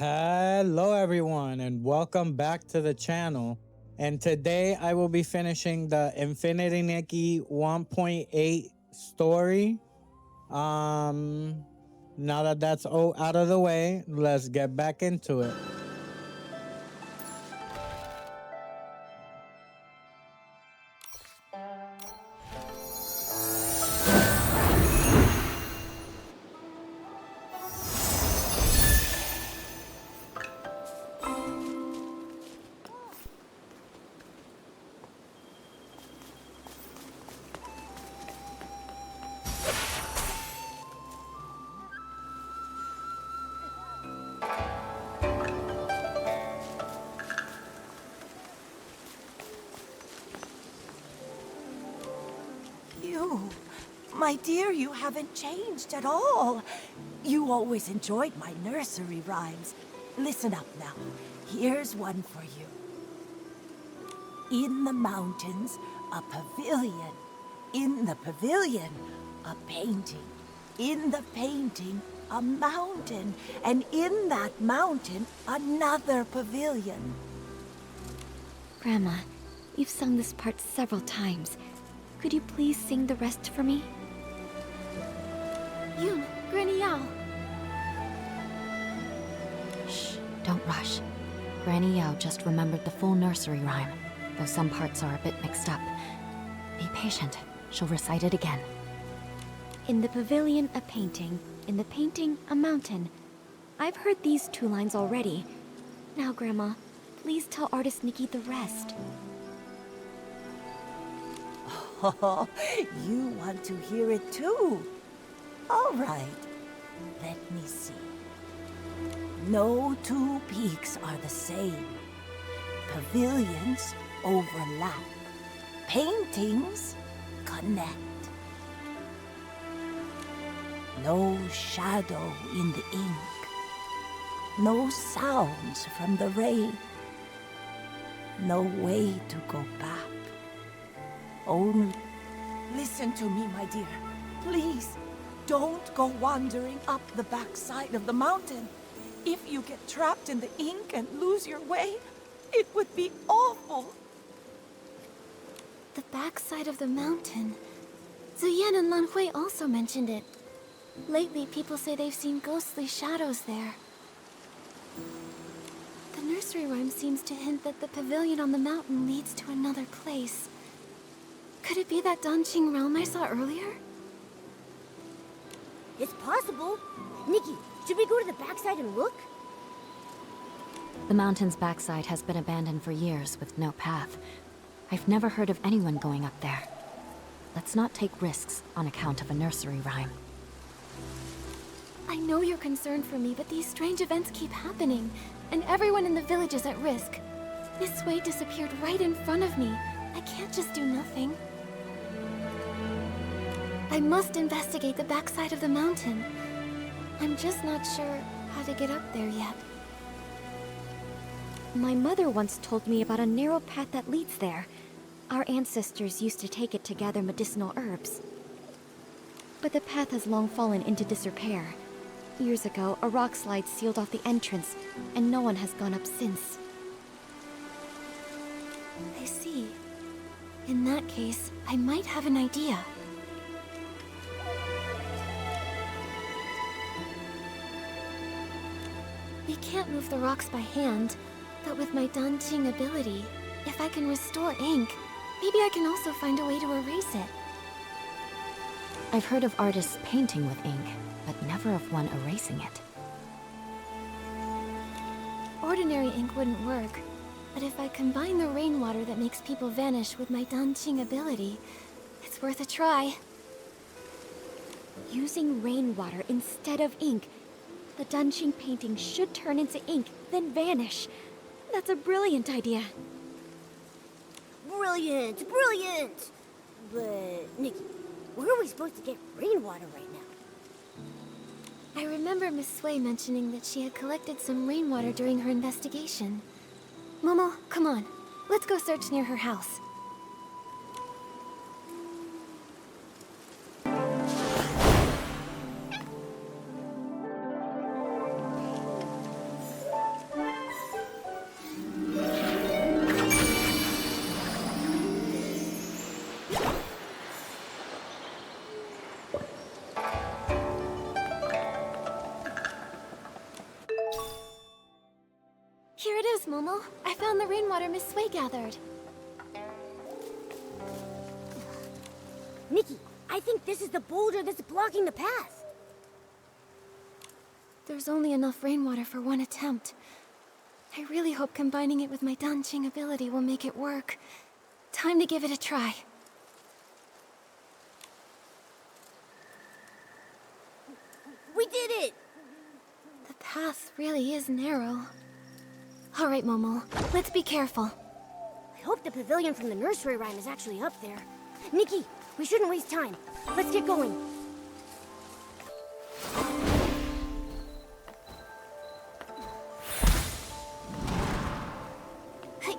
Hello everyone and welcome back to the channel. And today I will be finishing the Infinity Nikki 1.8 story. Now that that's out of the way, let's get back into it. My dear, you haven't changed at all. You always enjoyed my nursery rhymes. Listen up now. Here's one for you. In the mountains, a pavilion. In the pavilion, a painting. In the painting, a mountain. And in that mountain, another pavilion. Grandma, you've sung this part several times. Could you please sing the rest for me? Yoon, Granny Yao. Shh, don't rush. Granny Yao just remembered the full nursery rhyme, though some parts are a bit mixed up. Be patient. She'll recite it again. In the pavilion, a painting. In the painting, a mountain. I've heard these two lines already. Now, Grandma, please tell artist Nikki the rest. Oh, you want to hear it too? All right, let me see. No two peaks are the same. Pavilions overlap. Paintings connect. No shadow in the ink. No sounds from the rain. No way to go back. Only... Listen to me, my dear. Please, don't go wandering up the backside of the mountain. If you get trapped in the ink and lose your way, it would be awful. The backside of the mountain. Ziyan and Lan Hui also mentioned it. Lately, people say they've seen ghostly shadows there. The nursery rhyme seems to hint that the pavilion on the mountain leads to another place. Could it be that Danquing realm I saw earlier? It's possible. Nikki, should we go to the backside and look? The mountain's backside has been abandoned for years with no path. I've never heard of anyone going up there. Let's not take risks on account of a nursery rhyme. I know you're concerned for me, but these strange events keep happening, and everyone in the village is at risk. Miss Wei disappeared right in front of me. I can't just do nothing. I must investigate the backside of the mountain. I'm just not sure how to get up there yet. My mother once told me about a narrow path that leads there. Our ancestors used to take it to gather medicinal herbs. But the path has long fallen into disrepair. Years ago, a rock slide sealed off the entrance, and no one has gone up since. I see. In that case, I might have an idea. We can't move the rocks by hand, but with my Danquing ability, if I can restore ink, maybe I can also find a way to erase it. I've heard of artists painting with ink, but never of one erasing it. Ordinary ink wouldn't work, but if I combine the rainwater that makes people vanish with my Danquing ability, it's worth a try. Using rainwater instead of ink, the Danquing painting should turn into ink, then vanish. That's a brilliant idea. Brilliant, brilliant! But, Nikki, where are we supposed to get rainwater right now? I remember Miss Sui mentioning that she had collected some rainwater during her investigation. Momo, come on. Let's go search near her house. Miss Sway gathered. Nikki, I think this is the boulder that's blocking the path. There's only enough rainwater for one attempt. I really hope combining it with my Danquing ability will make it work. Time to give it a try. We did it! The path really is narrow. All right, Momo, let's be careful. I hope the pavilion from the nursery rhyme is actually up there. Nikki, we shouldn't waste time. Let's get going. Hey.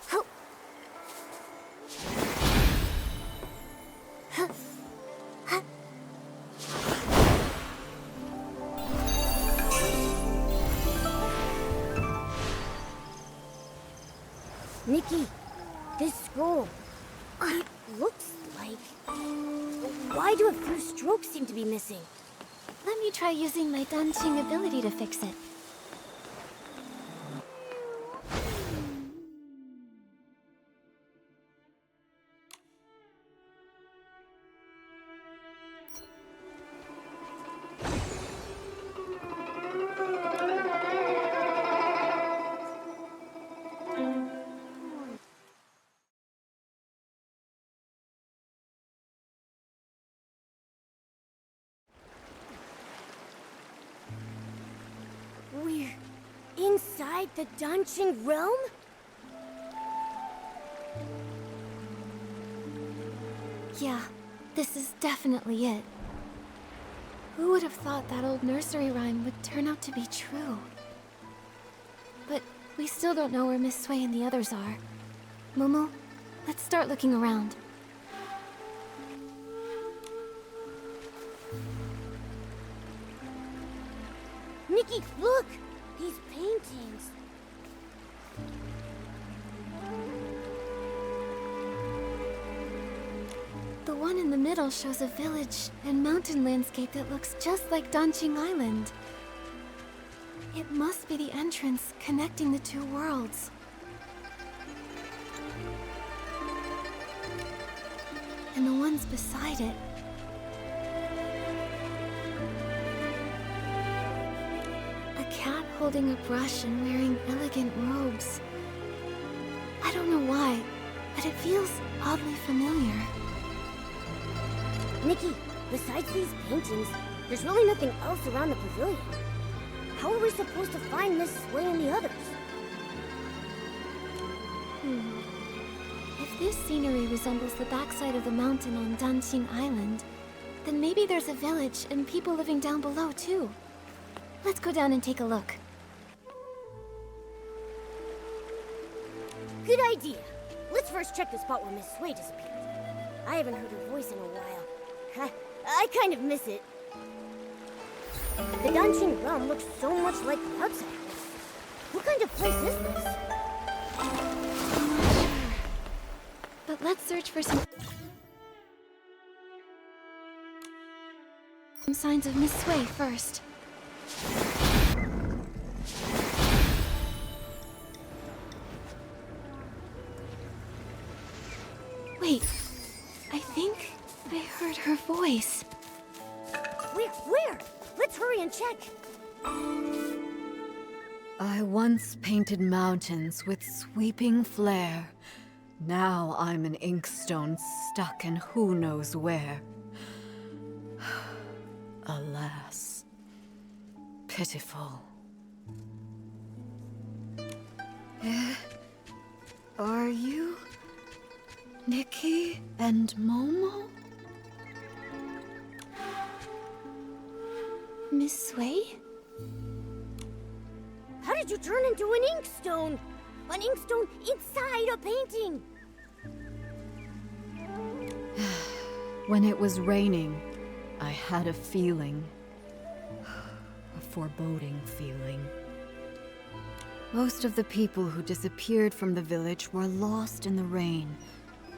Huh? Nikki, this scroll, it looks like... Why do a few strokes seem to be missing? Let me try using my Danquing ability to fix it. We're inside the Danquing realm? Yeah, this is definitely it. Who would have thought that old nursery rhyme would turn out to be true? But we still don't know where Miss Sway and the others are. Momo, let's start looking around. Nikki, look! These paintings. The one in the middle shows a village and mountain landscape that looks just like Danquing Island. It must be the entrance connecting the two worlds. And the ones beside it. A cat holding a brush and wearing elegant robes. I don't know why, but it feels oddly familiar. Nikki, besides these paintings, there's really nothing else around the pavilion. How are we supposed to find Miss Sway and the others? If this scenery resembles the backside of the mountain on Danquing Island, then maybe there's a village and people living down below too. Let's go down and take a look. Good idea. Let's first check the spot where Miss Sway disappeared. I haven't heard her voice in a while. I kind of miss it. The Danquing realm looks so much like the outside of this. What kind of place is this? I'm not sure. But let's search for some signs of Miss Sway first. Wait, I think I heard her voice. Where? Let's hurry and check. I once painted mountains with sweeping flair. Now I'm an inkstone stuck in who knows where. Alas. Pitiful. Are you Nikki and Momo? Miss Sui? How did you turn into an inkstone? An inkstone inside a painting? When it was raining, I had a feeling. A foreboding feeling. Most of the people who disappeared from the village were lost in the rain.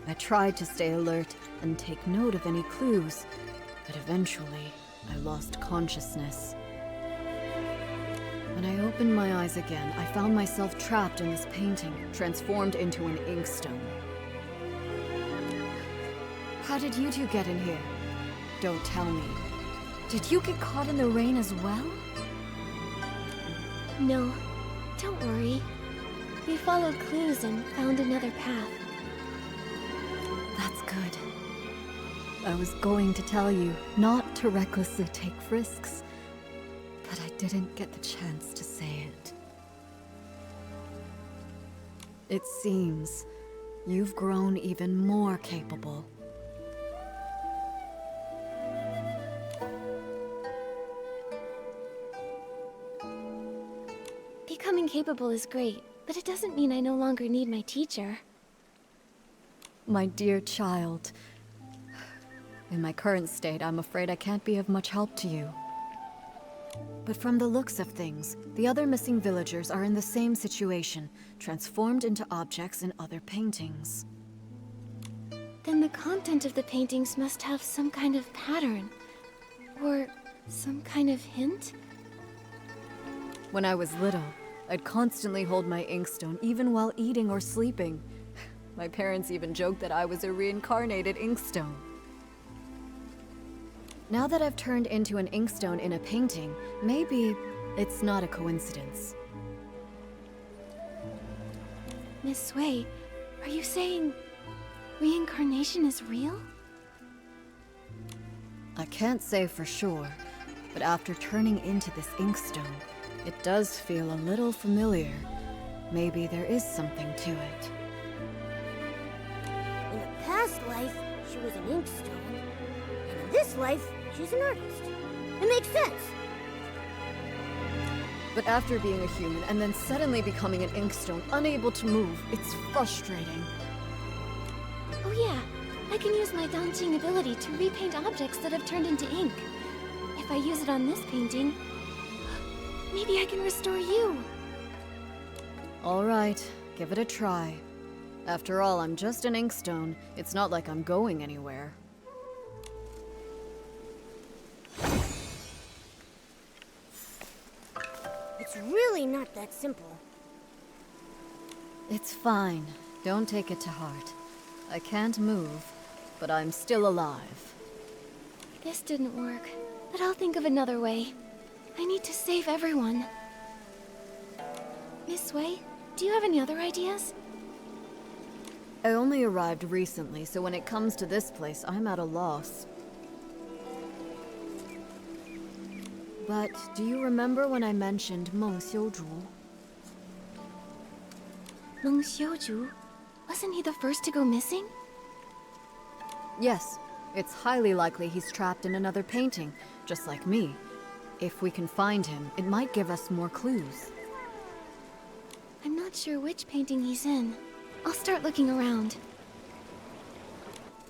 I tried to stay alert and take note of any clues, but eventually I lost consciousness. When I opened my eyes again, I found myself trapped in this painting, transformed into an inkstone. How did you two get in here? Don't tell me. Did you get caught in the rain as well? No, don't worry. We followed clues and found another path. That's good. I was going to tell you not to recklessly take risks, but I didn't get the chance to say it. It seems you've grown even more capable. Becoming capable is great, but it doesn't mean I no longer need my teacher. My dear child, in my current state, I'm afraid I can't be of much help to you. But from the looks of things, the other missing villagers are in the same situation, transformed into objects in other paintings. Then the content of the paintings must have some kind of pattern. Or some kind of hint? When I was little, I'd constantly hold my inkstone even while eating or sleeping. My parents even joked that I was a reincarnated inkstone. Now that I've turned into an inkstone in a painting, maybe it's not a coincidence. Miss Sui, are you saying reincarnation is real? I can't say for sure, but after turning into this inkstone, it does feel a little familiar. Maybe there is something to it. In a past life, she was an inkstone. And in this life, she's an artist. It makes sense. But after being a human and then suddenly becoming an inkstone, unable to move, it's frustrating. Oh yeah, I can use my Danquing ability to repaint objects that have turned into ink. If I use it on this painting, maybe I can restore you. All right, give it a try. After all, I'm just an inkstone. It's not like I'm going anywhere. It's really not that simple. It's fine. Don't take it to heart. I can't move, but I'm still alive. This didn't work, but I'll think of another way. I need to save everyone. Miss Sui, do you have any other ideas? I only arrived recently, so when it comes to this place, I'm at a loss. But do you remember when I mentioned Meng Xiuzhu? Meng Xiuzhu? Wasn't he the first to go missing? Yes, it's highly likely he's trapped in another painting, just like me. If we can find him, it might give us more clues. I'm not sure which painting he's in. I'll start looking around.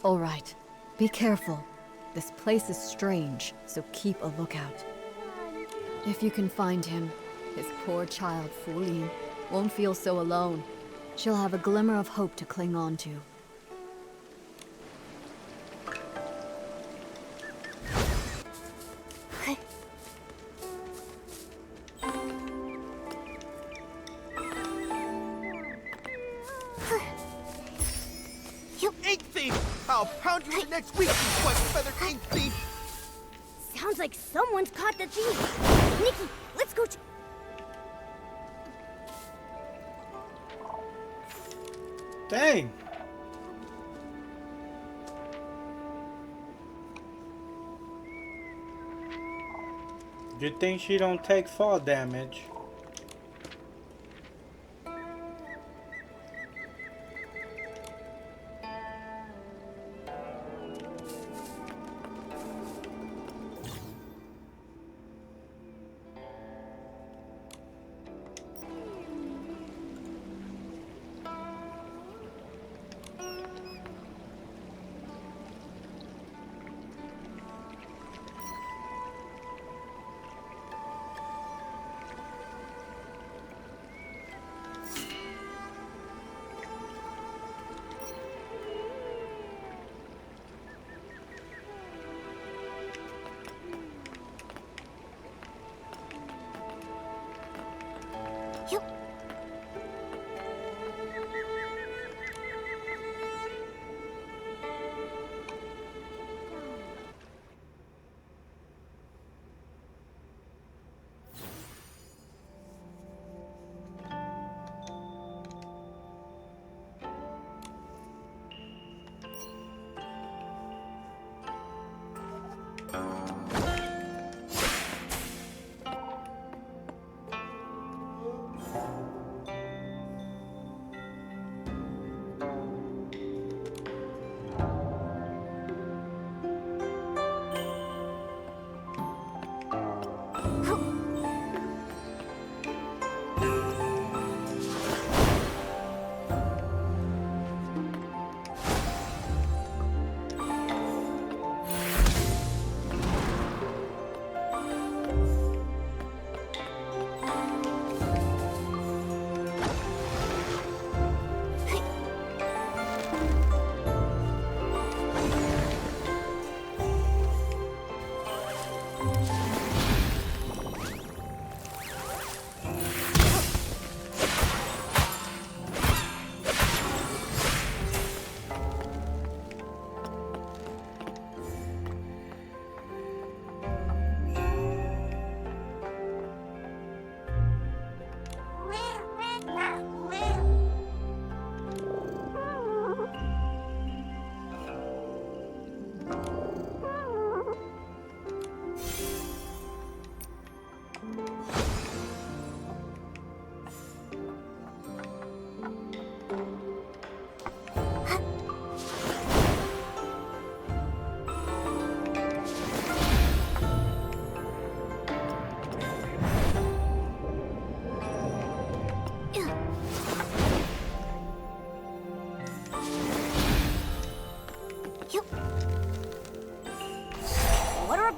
All right, be careful. This place is strange, so keep a lookout. If you can find him, his poor child, Fu Lin, won't feel so alone. She'll have a glimmer of hope to cling on to. Ink thief! I'll pound you next week, you white-feathered ink thief! Sounds like someone's caught the thief. Nikki, let's go. Dang. Good thing she don't take fall damage.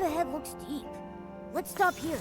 Ahead looks deep. Let's stop here.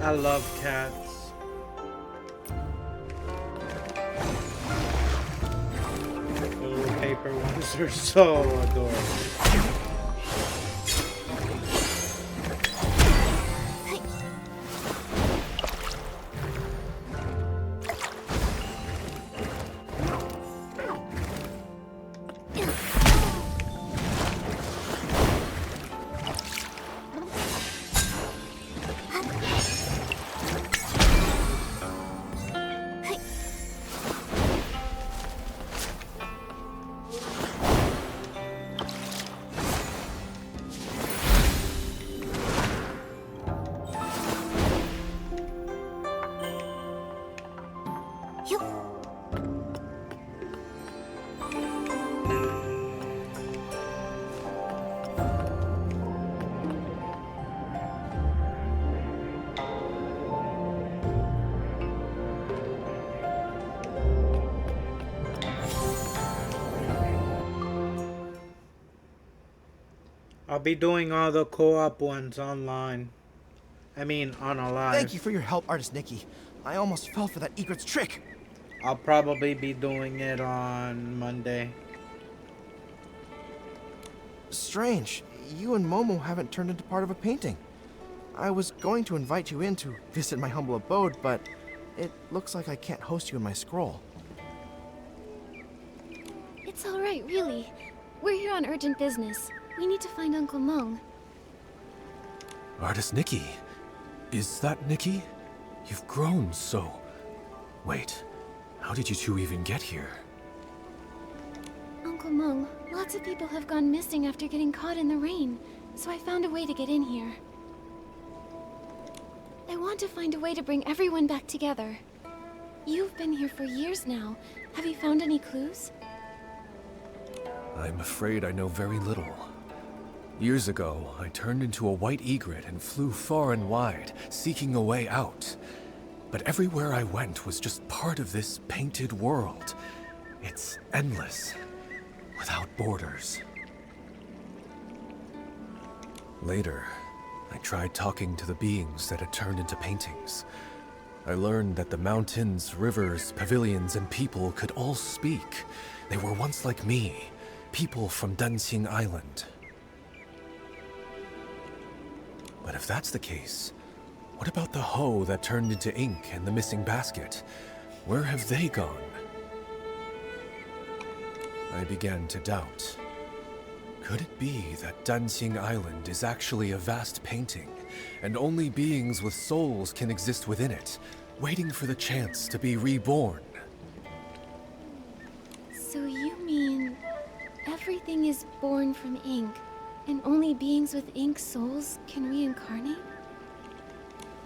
I love cats. The little paper ones are so adorable. I'll be doing all the co-op ones online. I mean, on a live. Thank you for your help, Artist Nikki. I almost fell for that egret's trick. I'll probably be doing it on Monday. Strange. You and Momo haven't turned into part of a painting. I was going to invite you in to visit my humble abode, but it looks like I can't host you in my scroll. It's all right, really. We're here on urgent business. We need to find Uncle Mung. Artist Nikki. Is that Nikki? You've grown so... Wait, how did you two even get here? Uncle Mung, lots of people have gone missing after getting caught in the rain, so I found a way to get in here. I want to find a way to bring everyone back together. You've been here for years now. Have you found any clues? I'm afraid I know very little. Years ago, I turned into a white egret and flew far and wide, seeking a way out. But everywhere I went was just part of this painted world. It's endless, without borders. Later, I tried talking to the beings that had turned into paintings. I learned that the mountains, rivers, pavilions, and people could all speak. They were once like me, people from Danquing Island. But if that's the case, what about the hoe that turned into ink and the missing basket? Where have they gone? I began to doubt. Could it be that Danquing Island is actually a vast painting, and only beings with souls can exist within it, waiting for the chance to be reborn? So you mean everything is born from ink, and only beings with ink souls can reincarnate?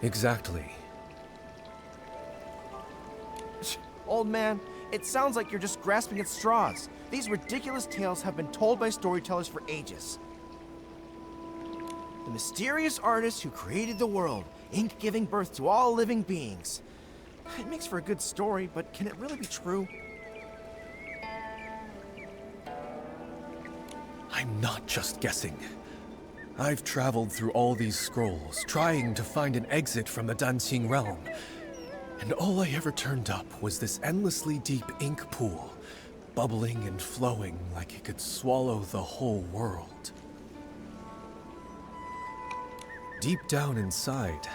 Exactly. Old man, it sounds like you're just grasping at straws. These ridiculous tales have been told by storytellers for ages. The mysterious artist who created the world, ink giving birth to all living beings. It makes for a good story, but can it really be true? I'm not just guessing. I've traveled through all these scrolls, trying to find an exit from the Danquing realm. And all I ever turned up was this endlessly deep ink pool, bubbling and flowing like it could swallow the whole world. Deep down inside,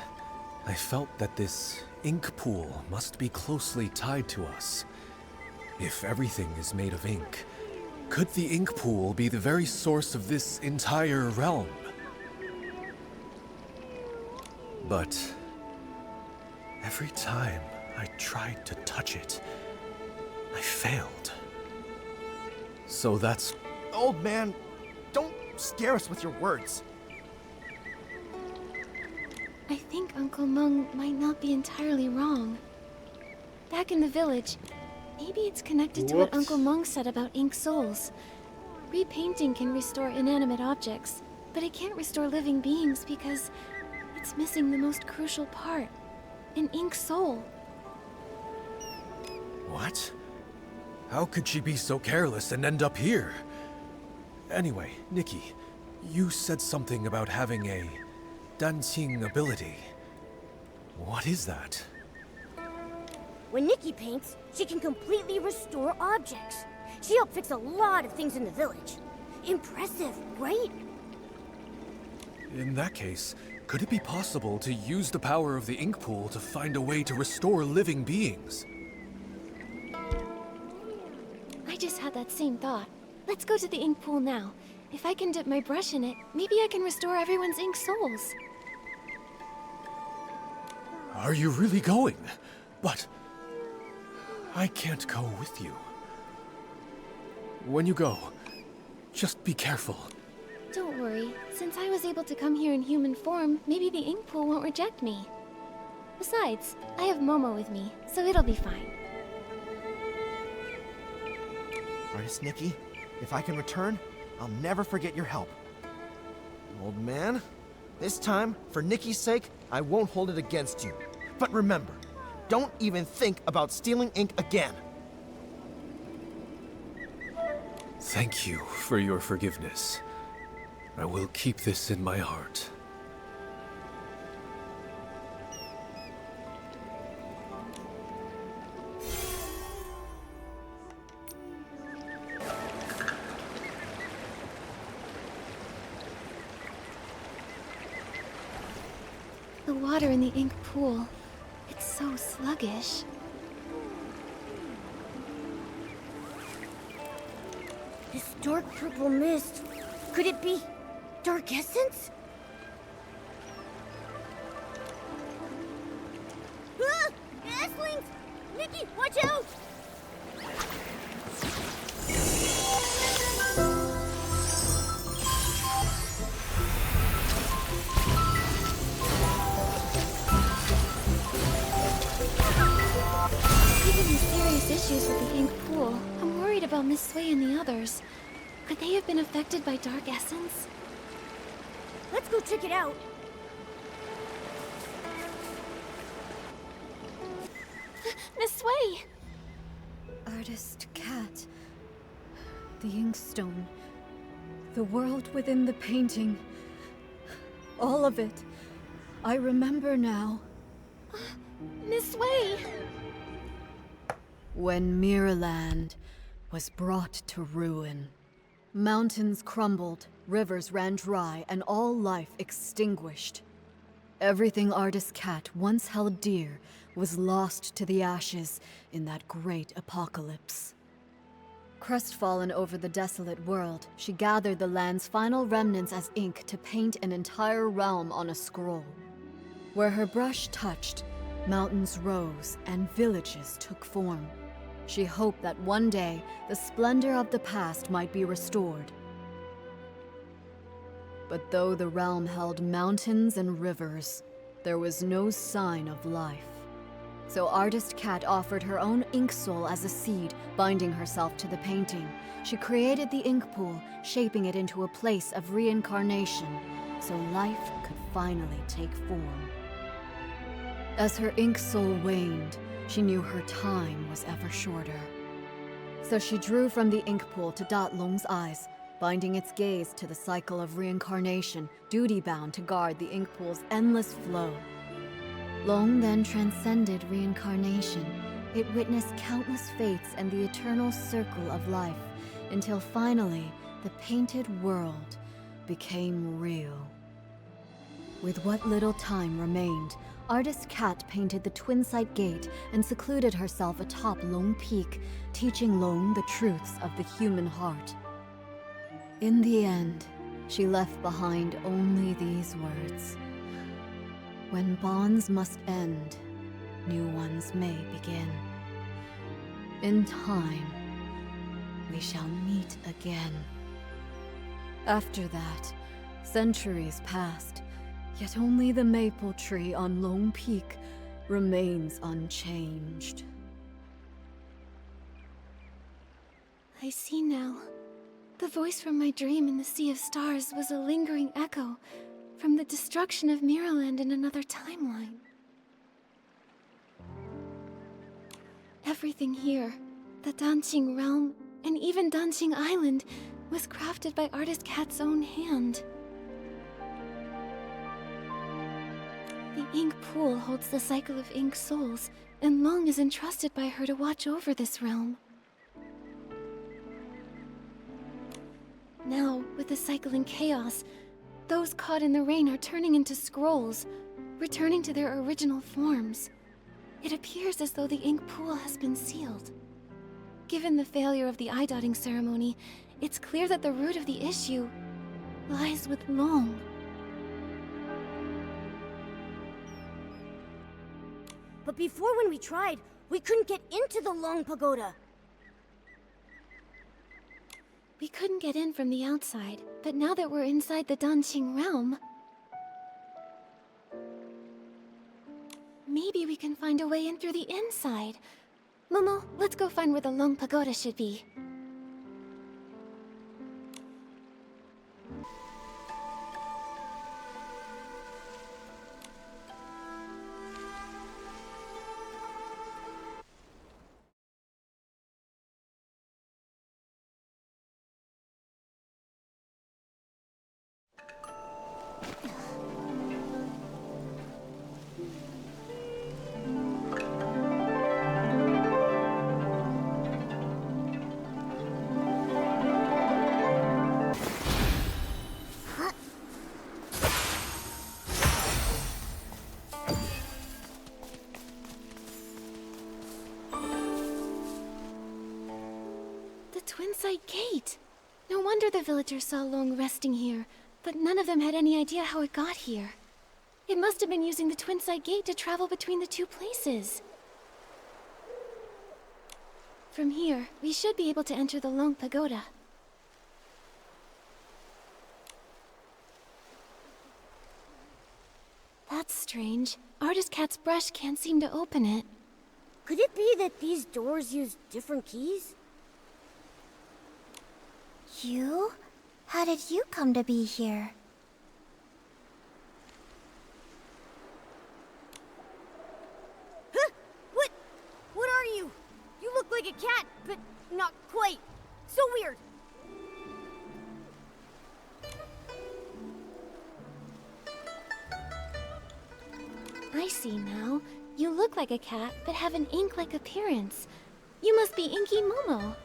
I felt that this ink pool must be closely tied to us. If everything is made of ink, could the ink pool be the very source of this entire realm? But every time I tried to touch it, I failed. So that's... Old man, don't scare us with your words. I think Uncle Mung might not be entirely wrong. Back in the village, maybe it's connected to what Whoops. Uncle Mung said about ink souls. Repainting can restore inanimate objects, but it can't restore living beings because it's missing the most crucial part, an ink soul. What? How could she be so careless and end up here? Anyway, Nikki, you said something about having a Danquing ability. What is that? When Nikki paints, she can completely restore objects. She helped fix a lot of things in the village. Impressive, right? In that case, could it be possible to use the power of the ink pool to find a way to restore living beings? I just had that same thought. Let's go to the ink pool now. If I can dip my brush in it, maybe I can restore everyone's ink souls. Are you really going? But I can't go with you. When you go, just be careful. Don't worry. Since I was able to come here in human form, maybe the ink pool won't reject me. Besides, I have Momo with me, so it'll be fine. Artist Nikki, if I can return, I'll never forget your help. Old man, this time, for Nikki's sake, I won't hold it against you. But remember, don't even think about stealing ink again. Thank you for your forgiveness. I will keep this in my heart. The water in the ink pool, it's so sluggish. This dark purple mist. Could it be dark essence? Ah! Asslings! Nikki, watch out! Given the serious issues with the ink pool, I'm worried about Miss Sui and the others. Could they have been affected by dark essence? Let's go check it out. Miss Sui! Artist Cat. The inkstone. The world within the painting. All of it. I remember now. Miss Sui! When Miraland was brought to ruin, mountains crumbled, rivers ran dry, and all life extinguished. Everything Artist Cat once held dear was lost to the ashes in that great apocalypse. Crestfallen over the desolate world, she gathered the land's final remnants as ink to paint an entire realm on a scroll. Where her brush touched, mountains rose and villages took form. She hoped that one day, the splendor of the past might be restored. But though the realm held mountains and rivers, there was no sign of life. So Artist Cat offered her own ink soul as a seed, binding herself to the painting. She created the ink pool, shaping it into a place of reincarnation, so life could finally take form. As her ink soul waned, she knew her time was ever shorter. So she drew from the ink pool to dot Long's eyes, binding its gaze to the cycle of reincarnation, duty-bound to guard the ink pool's endless flow. Long then transcended reincarnation. It witnessed countless fates and the eternal circle of life, until finally, the painted world became real. With what little time remained, Artist Cat painted the Twin-Sight Gate and secluded herself atop Long Peak, teaching Long the truths of the human heart. In the end, she left behind only these words. When bonds must end, new ones may begin. In time, we shall meet again. After that, centuries passed, yet only the maple tree on Long Peak remains unchanged. I see now. The voice from my dream in the Sea of Stars was a lingering echo from the destruction of Miraland in another timeline. Everything here, the Danquing realm, and even Danqing Island, was crafted by Artist Cat's own hand. The ink pool holds the cycle of ink souls, and Long is entrusted by her to watch over this realm. Now, with the cycle in chaos, those caught in the rain are turning into scrolls, returning to their original forms. It appears as though the ink pool has been sealed. Given the failure of the eye-dotting ceremony, it's clear that the root of the issue lies with Long. But before, when we tried, we couldn't get into the Long Pagoda. We couldn't get in from the outside, but now that we're inside the Danqing realm, maybe we can find a way in through the inside. Momo, let's go find where the Long Pagoda should be. Twinside Gate! No wonder the villagers saw Long resting here, but none of them had any idea how it got here. It must have been using the Twinside Gate to travel between the two places. From here, we should be able to enter the Long Pagoda. That's strange. Artist Cat's brush can't seem to open it. Could it be that these doors use different keys? You? How did you come to be here? Huh? What? What are you? You look like a cat, but not quite. So weird. I see now. You look like a cat, but have an ink-like appearance. You must be Inky Momo.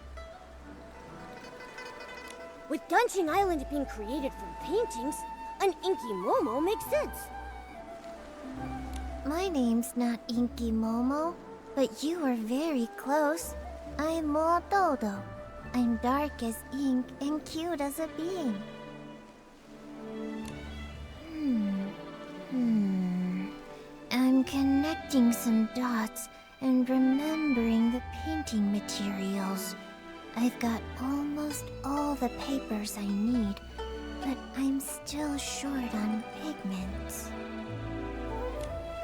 With Danqing Island being created from paintings, an Inky Momo makes sense. My name's not Inky Momo, but you were very close. I'm Mo Dodo. I'm dark as ink and cute as a bean. I'm connecting some dots and remembering the painting materials. I've got almost all the papers I need, but I'm still short on pigments.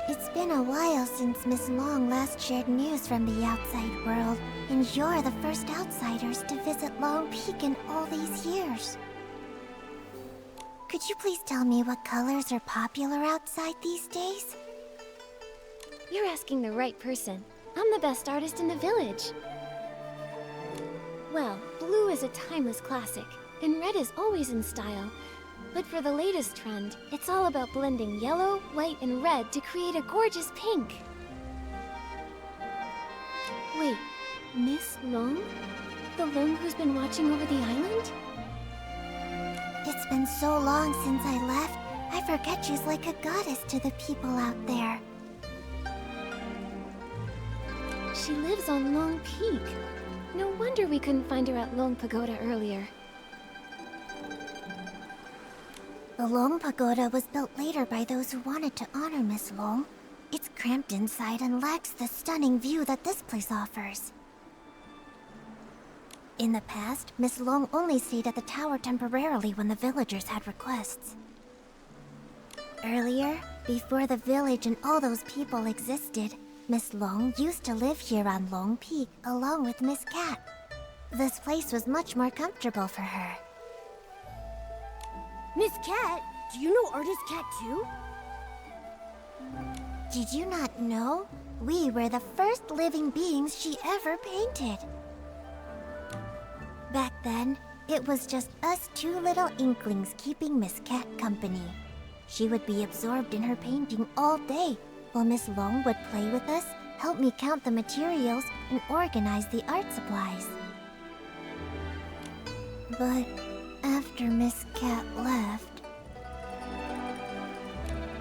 It's been a while since Miss Long last shared news from the outside world, and you're the first outsiders to visit Long Peak in all these years. Could you please tell me what colors are popular outside these days? You're asking the right person. I'm the best artist in the village. Well, blue is a timeless classic, and red is always in style. But for the latest trend, it's all about blending yellow, white, and red to create a gorgeous pink. Wait, Miss Long? The Long who's been watching over the island? It's been so long since I left, I forget she's like a goddess to the people out there. She lives on Long Peak. No wonder we couldn't find her at Long Pagoda earlier. The Long Pagoda was built later by those who wanted to honor Miss Long. It's cramped inside and lacks the stunning view that this place offers. In the past, Miss Long only stayed at the tower temporarily when the villagers had requests. Earlier, before the village and all those people existed, Miss Long used to live here on Long Peak along with Miss Cat. This place was much more comfortable for her. Miss Cat? Do you know Artist Cat too? Did you not know? We were the first living beings she ever painted. Back then, it was just us two little inklings keeping Miss Cat company. She would be absorbed in her painting all day, while Miss Long would play with us, help me count the materials, and organize the art supplies. But after Miss Cat left,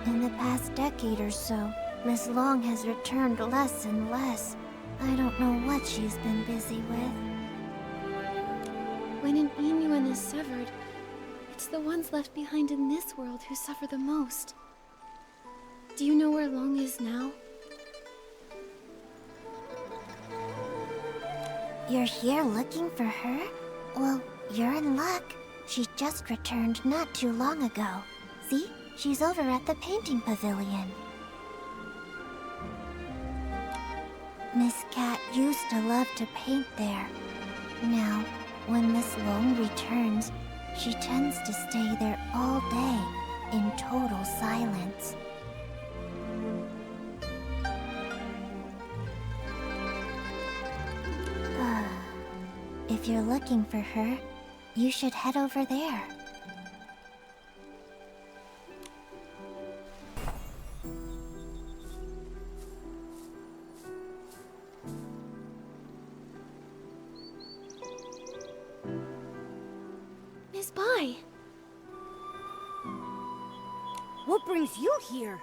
in the past decade or so, Miss Long has returned less and less. I don't know what she's been busy with. When an Inuan is severed, it's the ones left behind in this world who suffer the most. Do you know where Long is now? You're here looking for her? Well, you're in luck. She just returned not too long ago. See? She's over at the painting pavilion. Miss Cat used to love to paint there. Now, when Miss Long returns, she tends to stay there all day, in total silence. If you're looking for her, you should head over there. Miss Bai! What brings you here?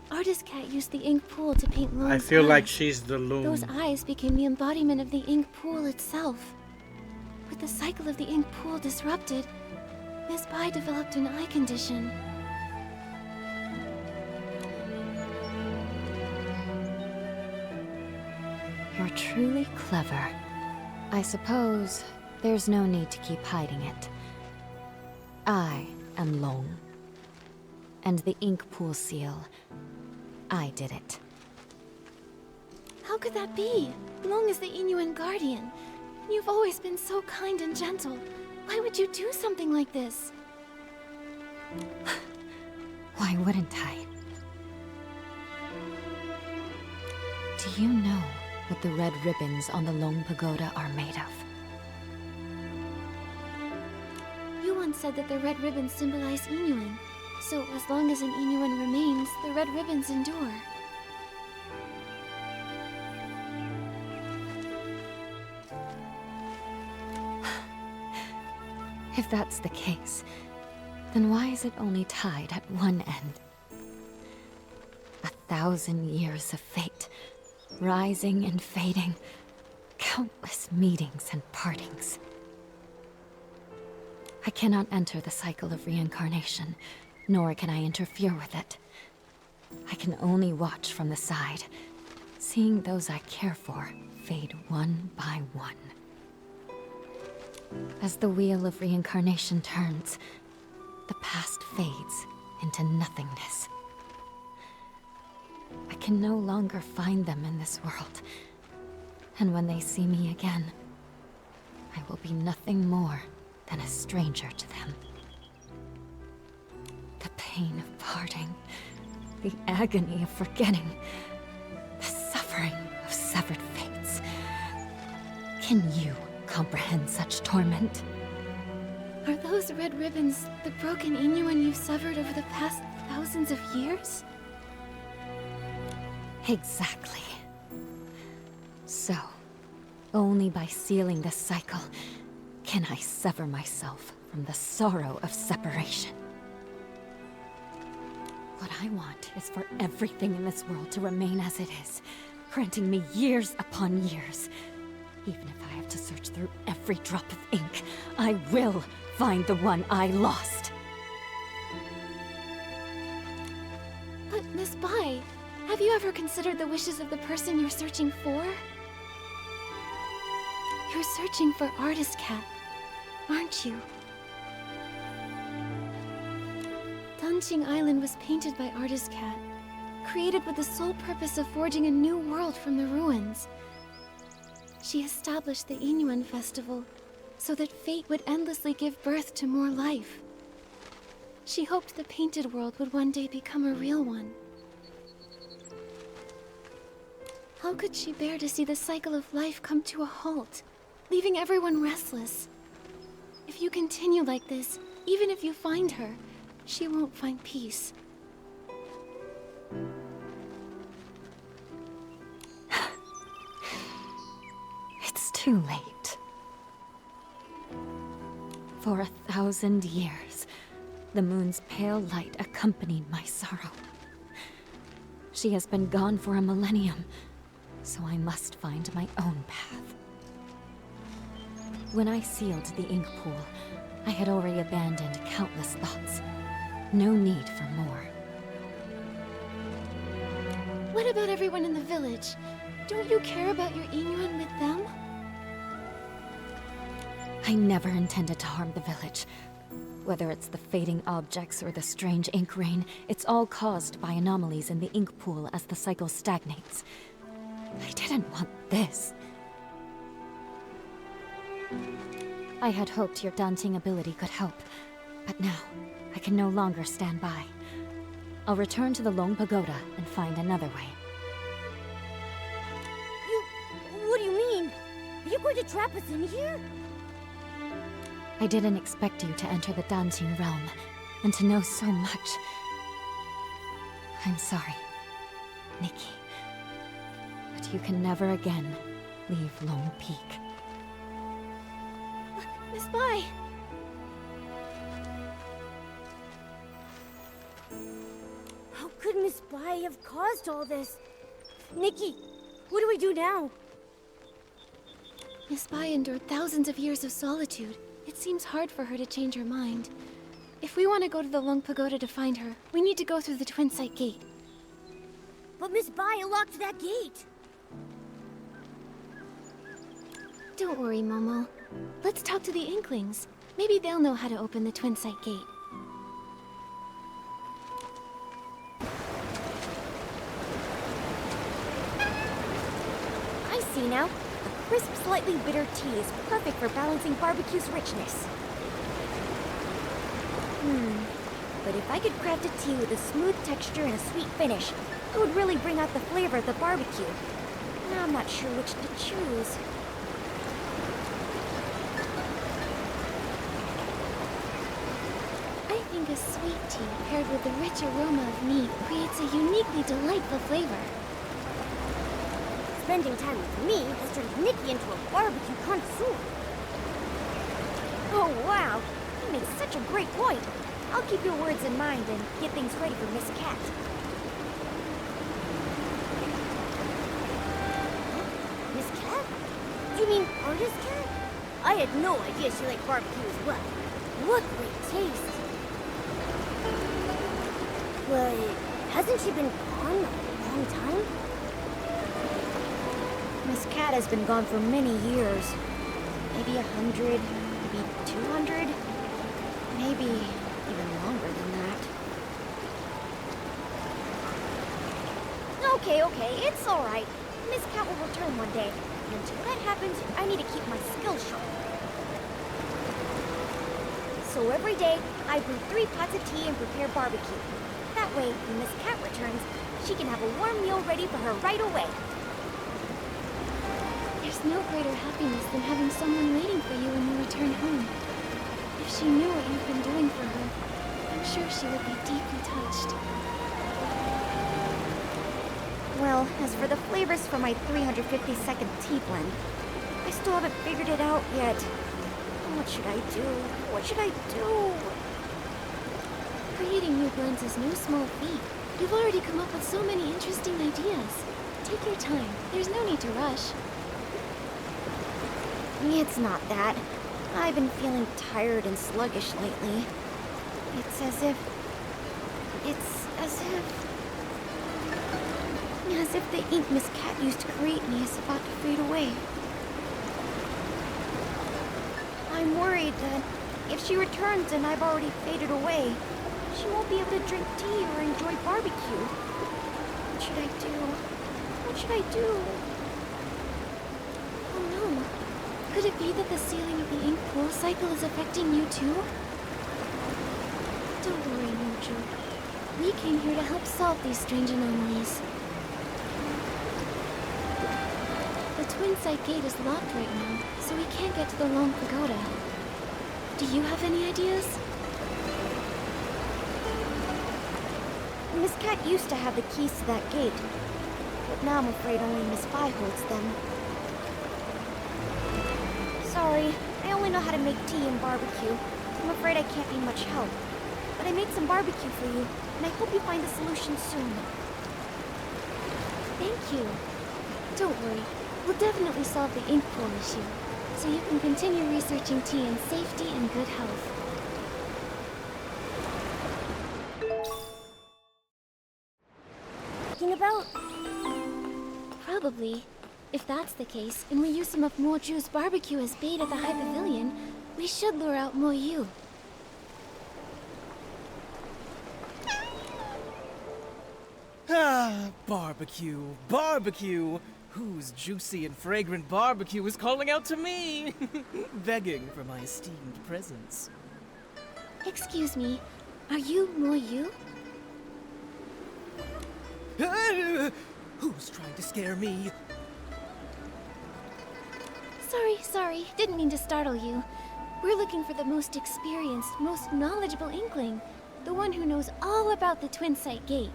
Artist Cat used the ink pool to paint Long's I feel like eyes. she's the loon. Those eyes became the embodiment of the ink pool itself. With the cycle of the ink pool disrupted, Miss Bai developed an eye condition. You're truly clever. I suppose there's no need to keep hiding it. I am Long. And the ink pool seal, I did it. How could that be? Long is the Inuan guardian. You've always been so kind and gentle. Why would you do something like this? Why wouldn't I? Do you know what the red ribbons on the Long Pagoda are made of? You once said that the red ribbons symbolize Inuan. So as long as an Inuan remains, the red ribbons endure. If that's the case, then why is it only tied at one end? 1,000 years of fate, rising and fading, countless meetings and partings. I cannot enter the cycle of reincarnation, nor can I interfere with it. I can only watch from the side, seeing those I care for fade one by one. As the wheel of reincarnation turns, the past fades into nothingness. I can no longer find them in this world, and when they see me again, I will be nothing more than a stranger to them. The pain of parting, the agony of forgetting, the suffering of severed fates. Can you comprehend such torment? Are those red ribbons the broken Inuan you've severed over the past thousands of years? Exactly. So, only by sealing this cycle can I sever myself from the sorrow of separation. What I want is for everything in this world to remain as it is, granting me years upon years. Even if I have to search through every drop of ink, I will find the one I lost. But Miss Bai, have you ever considered the wishes of the person you're searching for? You're searching for Artist Cat, aren't you? Danquing Island was painted by Artist Cat, created with the sole purpose of forging a new world from the ruins. She established the Inuan festival so that fate would endlessly give birth to more life. She hoped the painted world would one day become a real one. How could she bear to see the cycle of life come to a halt? leaving everyone restless. If you continue like this, even if you find her, she won't find peace. It's too late. For 1,000 years, the moon's pale light accompanied my sorrow. She has been gone for a millennium, so I must find my own path. When I sealed the ink pool, I had already abandoned countless thoughts. No need for more. What about everyone in the village? Don't you care about your Inyuan with them? I never intended to harm the village. Whether it's the fading objects or the strange ink rain, it's all caused by anomalies in the ink pool as the cycle stagnates. I didn't want this. I had hoped your Danquing ability could help, but now I can no longer stand by. I'll return to the Long Pagoda and find another way. What do you mean? Are you going to trap us in here? I didn't expect you to enter the Danquing realm, and to know so much. I'm sorry, Nikki. But you can never again leave Lone Peak. Miss Bai! How could Miss Bai have caused all this? Nikki, what do we do now? Miss Bai endured thousands of years of solitude. It seems hard for her to change her mind. If we want to go to the Long Pagoda to find her, we need to go through the Twin Sight Gate. But Miss Bai locked that gate. Don't worry, Momo. Let's talk to the Inklings. Maybe they'll know how to open the Twin Sight Gate. I see now. A crisp, slightly bitter tea is perfect for balancing barbecue's richness. But if I could craft a tea with a smooth texture and a sweet finish, it would really bring out the flavor of the barbecue. I'm not sure which to choose. I think a sweet tea paired with the rich aroma of meat creates a uniquely delightful flavor. Spending time with me has turned Nikki into a barbecue connoisseur. Oh, wow! You made such a great point. I'll keep your words in mind and get things ready for Miss Cat. Miss Cat? You mean Artist Cat? I had no idea she liked barbecue as well. What great taste! But hasn't she been gone a long time? Miss Cat has been gone for many years. Maybe 100, maybe 200, maybe even longer than that. Okay, it's all right. Miss Cat will return one day. And until that happens, I need to keep my skills sharp. So every day, I brew 3 pots of tea and prepare barbecue. That way, when Miss Cat returns, she can have a warm meal ready for her right away. There's no greater happiness than having someone waiting for you when you return home. If she knew what you've been doing for her, I'm sure she would be deeply touched. Well, as for the flavors for my 350-second tea blend, I still haven't figured it out yet. What should I do? What should I do? Creating new blends is no small feat. You've already come up with so many interesting ideas. Take your time. There's no need to rush. It's not that. I've been feeling tired and sluggish lately. It's as if the ink Miss Cat used to create me is about to fade away. I'm worried that if she returns and I've already faded away, she won't be able to drink tea or enjoy barbecue. What should I do? What should I do? Oh no. Could it be that the sealing of the ink pool cycle is affecting you too? Don't worry, Mojo. We came here to help solve these strange anomalies. The Twin Site Gate is locked right now, so we can't get to the Long Pagoda. Do you have any ideas? Miss Cat used to have the keys to that gate, but now I'm afraid only Miss Vi holds them. Sorry, I only know how to make tea and barbecue. I'm afraid I can't be much help. But I made some barbecue for you, and I hope you find a solution soon. Thank you. Don't worry, we'll definitely solve the ink pool issue, so you can continue researching tea in safety and good health. Thinking about? Probably. If that's the case, and we use some of Mo Ju's barbecue as bait at the High Pavilion, we should lure out Mo Yu. Ah, barbecue, barbecue! Whose juicy and fragrant barbecue is calling out to me? Begging for my esteemed presence. Excuse me, are you Mo Yu? Who's trying to scare me? Sorry, didn't mean to startle you. We're looking for the most experienced, most knowledgeable Inkling. The one who knows all about the Twin Site Gate.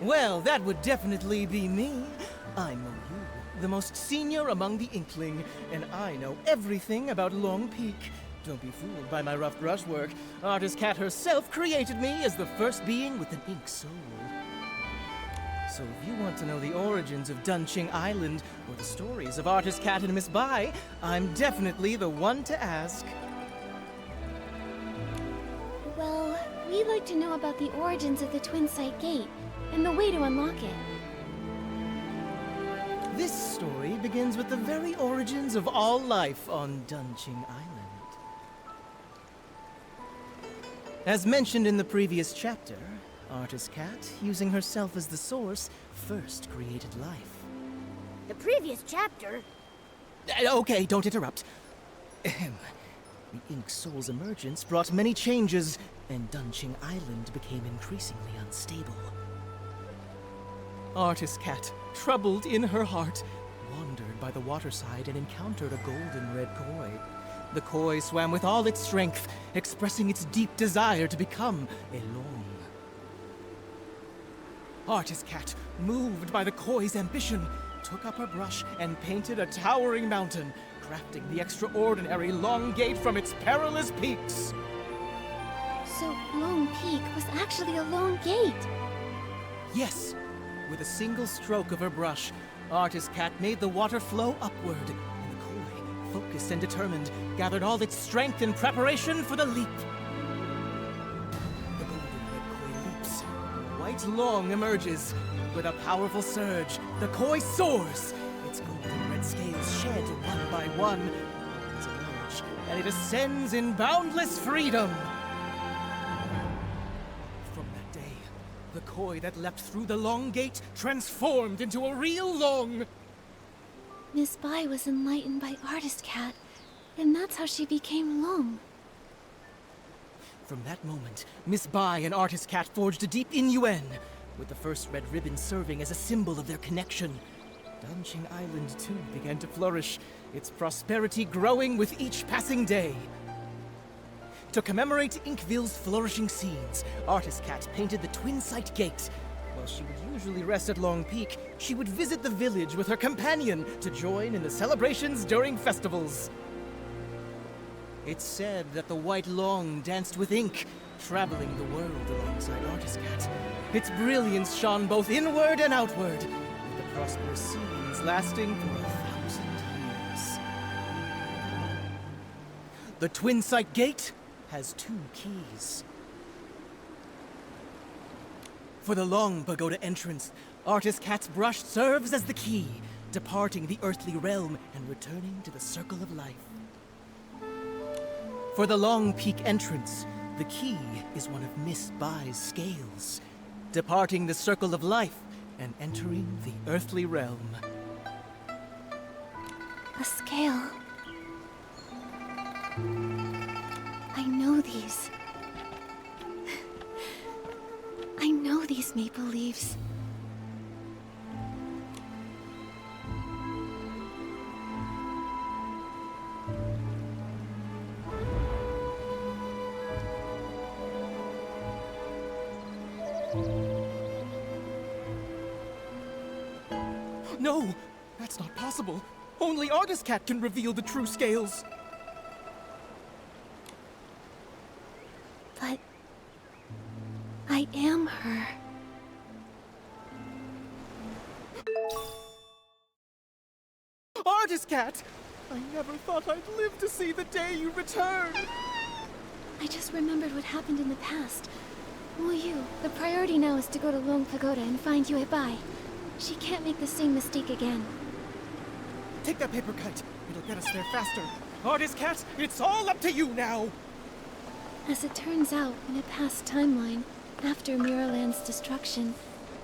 Well, that would definitely be me. I'm Mo Yu, the most senior among the Inkling, and I know everything about Long Peak. Don't be fooled by my rough brushwork. Artist Cat herself created me as the first being with an ink soul. So if you want to know the origins of Danquing Island, or the stories of Artist Cat and Miss Bai, I'm definitely the one to ask. Well, we'd like to know about the origins of the Twin Site Gate, and the way to unlock it. This story begins with the very origins of all life on Danquing Island. As mentioned in the previous chapter, Artist Cat, using herself as the source, first created life. The previous chapter? Okay, don't interrupt. Ahem. The Ink Soul's emergence brought many changes, and Danquing Island became increasingly unstable. Artist Cat, troubled in her heart, wandered by the waterside and encountered a golden red koi. The koi swam with all its strength, expressing its deep desire to become a long. Artist Cat, moved by the koi's ambition, took up her brush and painted a towering mountain, crafting the extraordinary Long Gate from its perilous peaks. So, Long Peak was actually a long gate. Yes, with a single stroke of her brush, Artist Cat made the water flow upward, and the koi, focused and determined, gathered all its strength in preparation for the leap. The golden red koi leaps. White Long emerges. With a powerful surge, the koi soars. Its golden red scales shed one by one. It emerges, and it ascends in boundless freedom. From that day, the koi that leapt through the Long Gate transformed into a real Long. Miss Bai was enlightened by Artist Cat, and that's how she became Long. From that moment, Miss Bai and Artist Cat forged a deep innuendo, with the first red ribbon serving as a symbol of their connection. Danquing Island, too, began to flourish, its prosperity growing with each passing day. To commemorate Inkville's flourishing scenes, Artist Cat painted the Twin Site Gate. While she would usually rest at Long Peak, she would visit the village with her companion to join in the celebrations during festivals. It's said that the White Long danced with ink, traveling the world alongside Artist Cat. Its brilliance shone both inward and outward, with the prosperous scenes lasting for 1,000 years. The Twin Site Gate has 2 keys. For the Long Pagoda entrance, Artist Cat's brush serves as the key, departing the earthly realm and returning to the circle of life. For the Long Peak entrance, the key is one of Miss Bai's scales, departing the circle of life and entering the earthly realm. A scale. I know these. I know these maple leaves. No, that's not possible. Only Artist Cat can reveal the true scales. But I am her. Artist Cat! I never thought I'd live to see the day you return! I just remembered what happened in the past. Wu Yu, the priority now is to go to Long Pagoda and find Yue Bai. She can't make the same mistake again. Take that paper cut. It'll get us there faster. Artist Cat, it's all up to you now! As it turns out, in a past timeline, after Miraland's destruction,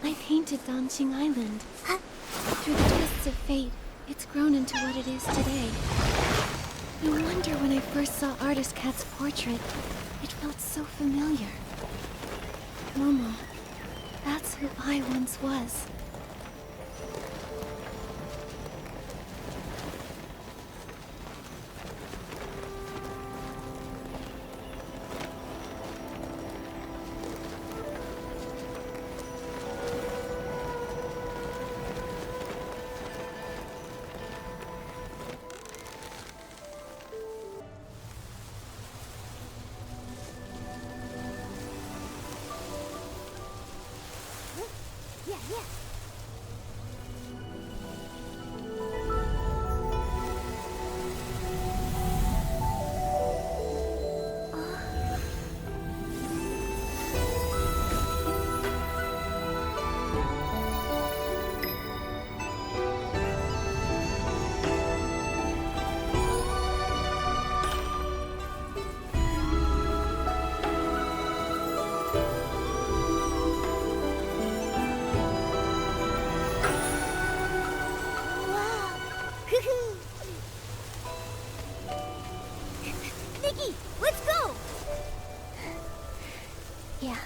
I painted Danqing Island. Through the twists of fate, it's grown into what it is today. No wonder when I first saw Artist Cat's portrait, it felt so familiar. Momo, that's who I once was. Yeah, yeah. Nikki, let's go! Yeah.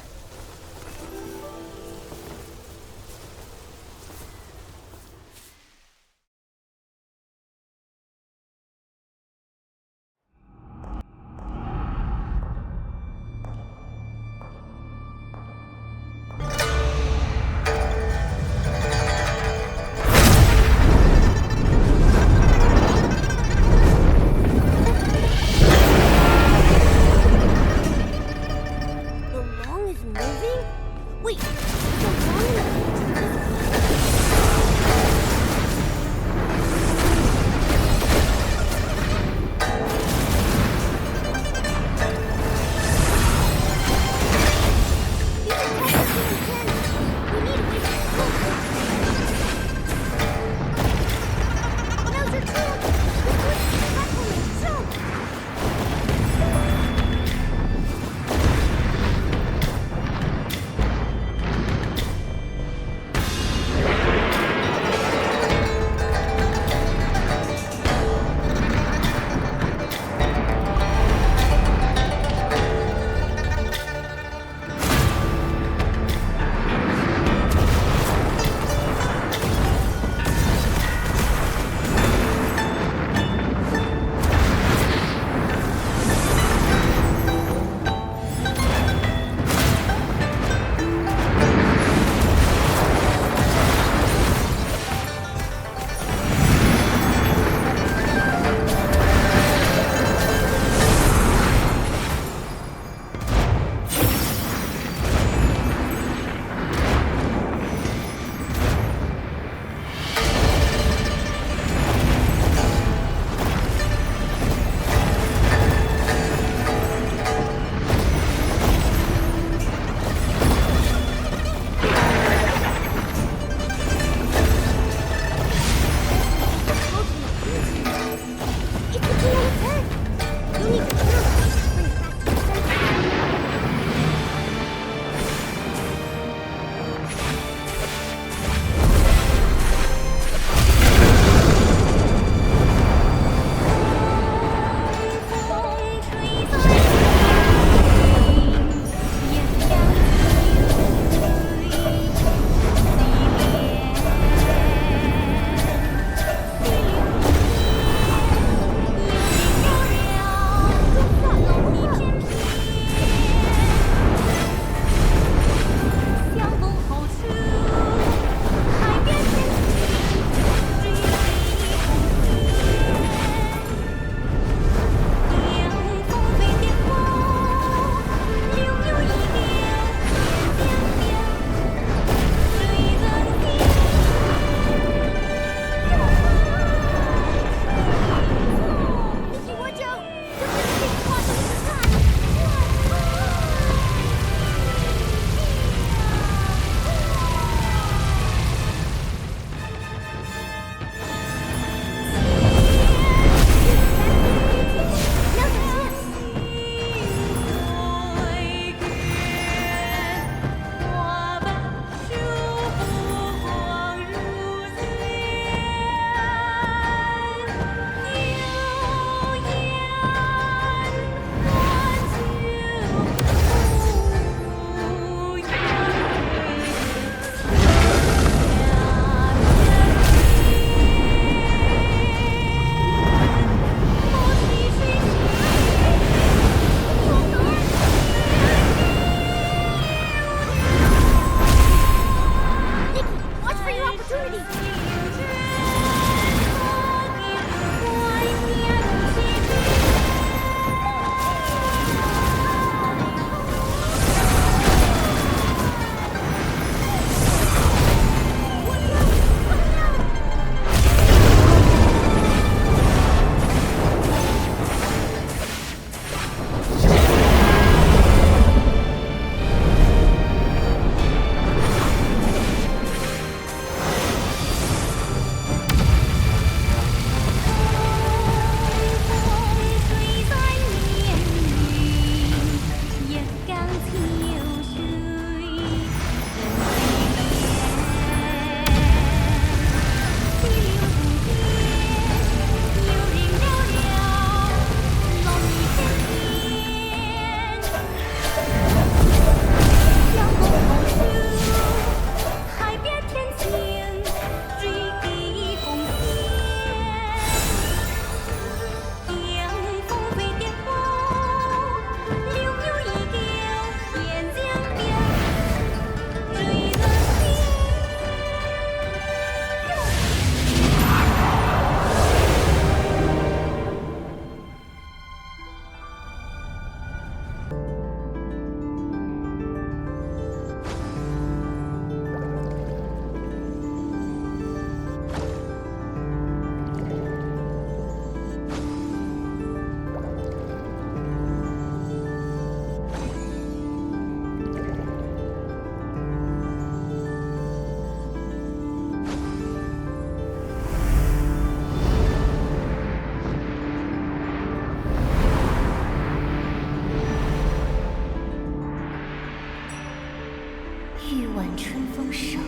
春风盛，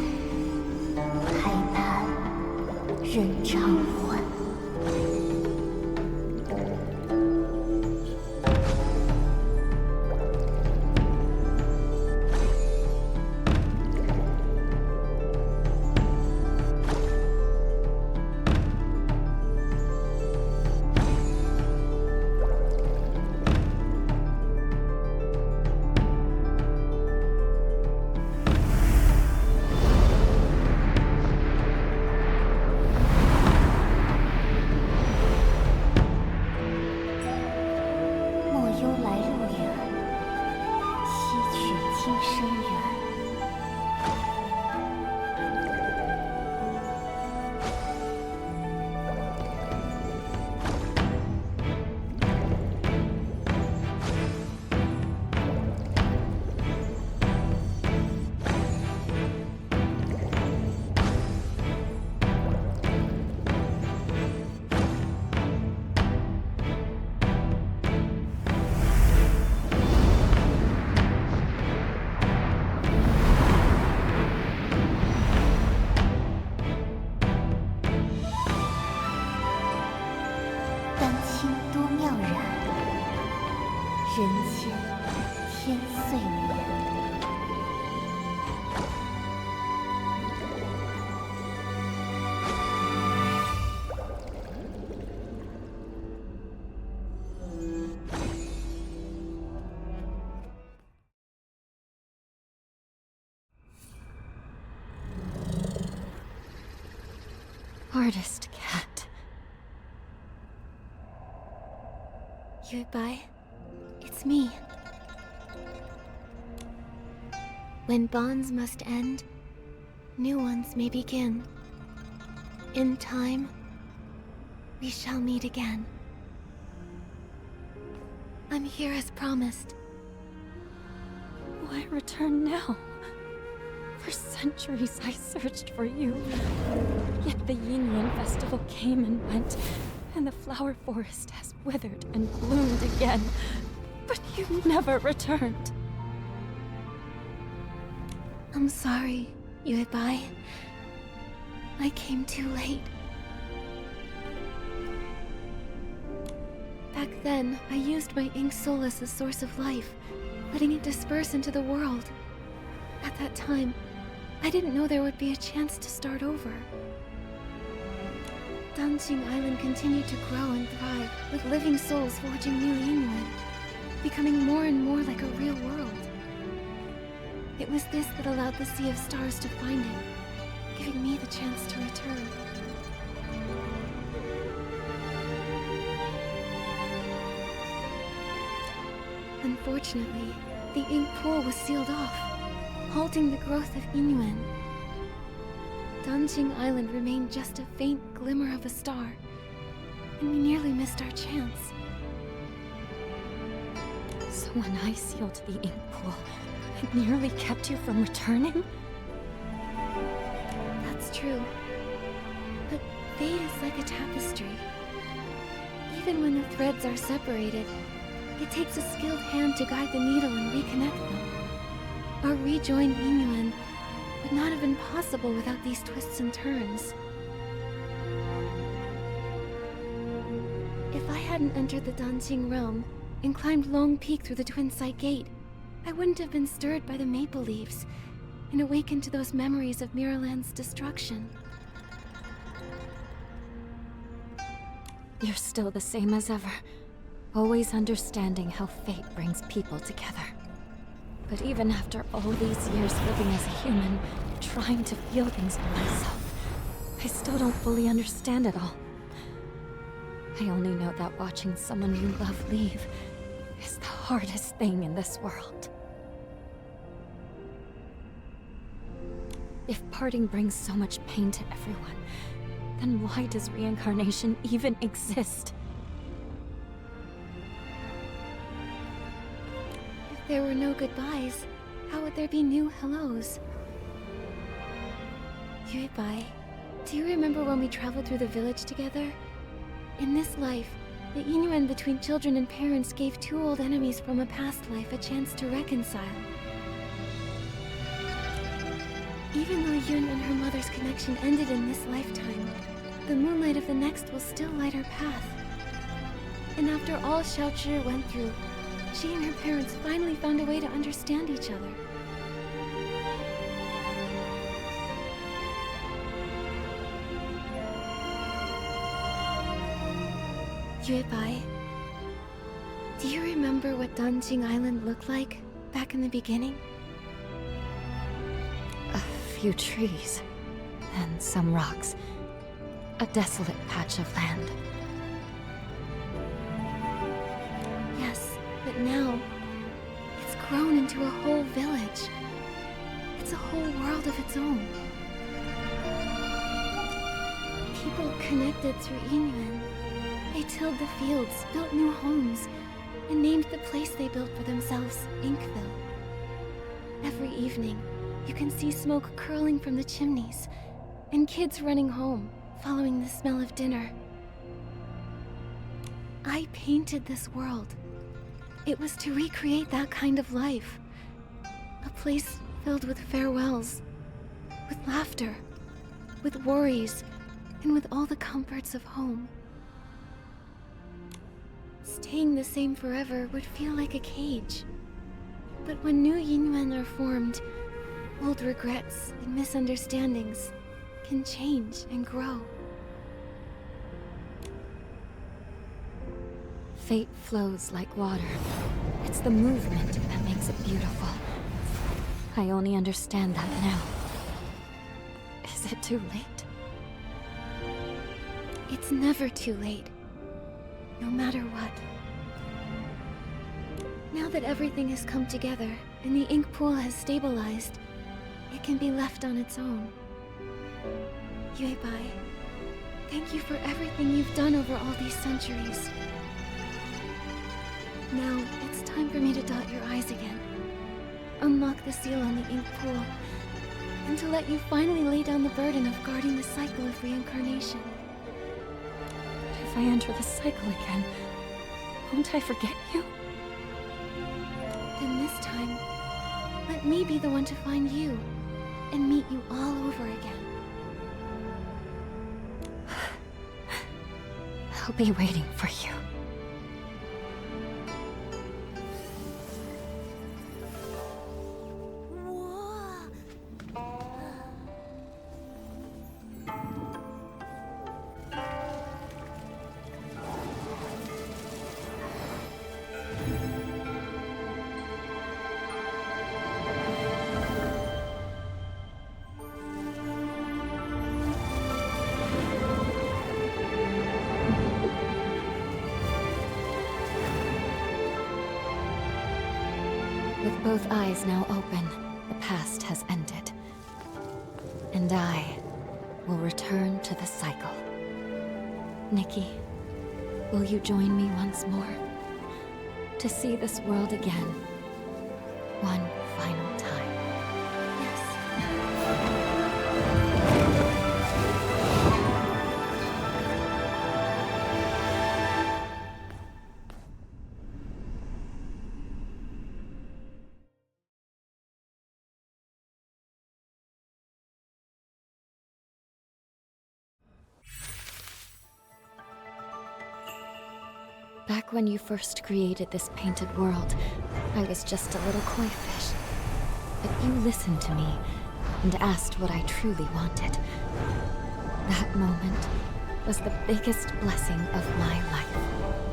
海南人长欢。人间天岁年。Artist cat. Goodbye. It's me. When bonds must end, new ones may begin. In time, we shall meet again. I'm here as promised. Why return now? For centuries I searched for you. Yet the Yinyuan festival came and went, and the flower forest has withered and bloomed again. But you never returned. I'm sorry, Yuebai. I came too late. Back then, I used my ink soul as the source of life, letting it disperse into the world. At that time, I didn't know there would be a chance to start over. Danqing Island continued to grow and thrive, with living souls forging new Yinyuan, becoming more and more like a real world. It was this that allowed the Sea of Stars to find it, giving me the chance to return. Unfortunately, the ink pool was sealed off, halting the growth of Yinyuan. Danqing Island remained just a faint glimmer of a star, and we nearly missed our chance. So when I sealed the ink pool, it nearly kept you from returning? That's true. But fate is like a tapestry. Even when the threads are separated, it takes a skilled hand to guide the needle and reconnect them. Our rejoined Yinyuan would not have been possible without these twists and turns. If I hadn't entered the Danqing realm and climbed Long Peak through the Twin Site Gate, I wouldn't have been stirred by the maple leaves and awakened to those memories of Miraland's destruction. You're still the same as ever, always understanding how fate brings people together. But even after all these years living as a human, trying to feel things for myself, I still don't fully understand it all. I only know that watching someone you love leave is the hardest thing in this world. If parting brings so much pain to everyone, then why does reincarnation even exist? If there were no goodbyes, how would there be new hellos? Yuebai, do you remember when we traveled through the village together? In this life, the Yinyuan between children and parents gave two old enemies from a past life a chance to reconcile. Even though Yun and her mother's connection ended in this lifetime, the moonlight of the next will still light her path. And after all Xiaozhi went through, she and her parents finally found a way to understand each other. Yuebai, do you remember what Danqing Island looked like back in the beginning? A few trees, and some rocks. A desolate patch of land. Yes, but now, it's grown into a whole village. It's a whole world of its own. People connected through Yinyuan. They tilled the fields, built new homes, and named the place they built for themselves Inkville. Every evening, you can see smoke curling from the chimneys, and kids running home, following the smell of dinner. I painted this world. It was to recreate that kind of life. A place filled with farewells, with laughter, with worries, and with all the comforts of home. Staying the same forever would feel like a cage. But when new Yinyuan are formed, old regrets and misunderstandings can change and grow. Fate flows like water. It's the movement that makes it beautiful. I only understand that now. Is it too late? It's never too late. No matter what. Now that everything has come together and the ink pool has stabilized, it can be left on its own. Yuebai, thank you for everything you've done over all these centuries. Now, it's time for me to dot your I's again. Unlock the seal on the ink pool, and to let you finally lay down the burden of guarding the cycle of reincarnation. If I enter the cycle again, won't I forget you? Then this time, let me be the one to find you, and meet you all over again. I'll be waiting for you. With both eyes now open, the past has ended. And I will return to the cycle. Nikki, will you join me once more? To see this world again, one final time. Back when you first created this painted world, I was just a little koi fish. But you listened to me and asked what I truly wanted. That moment was the biggest blessing of my life.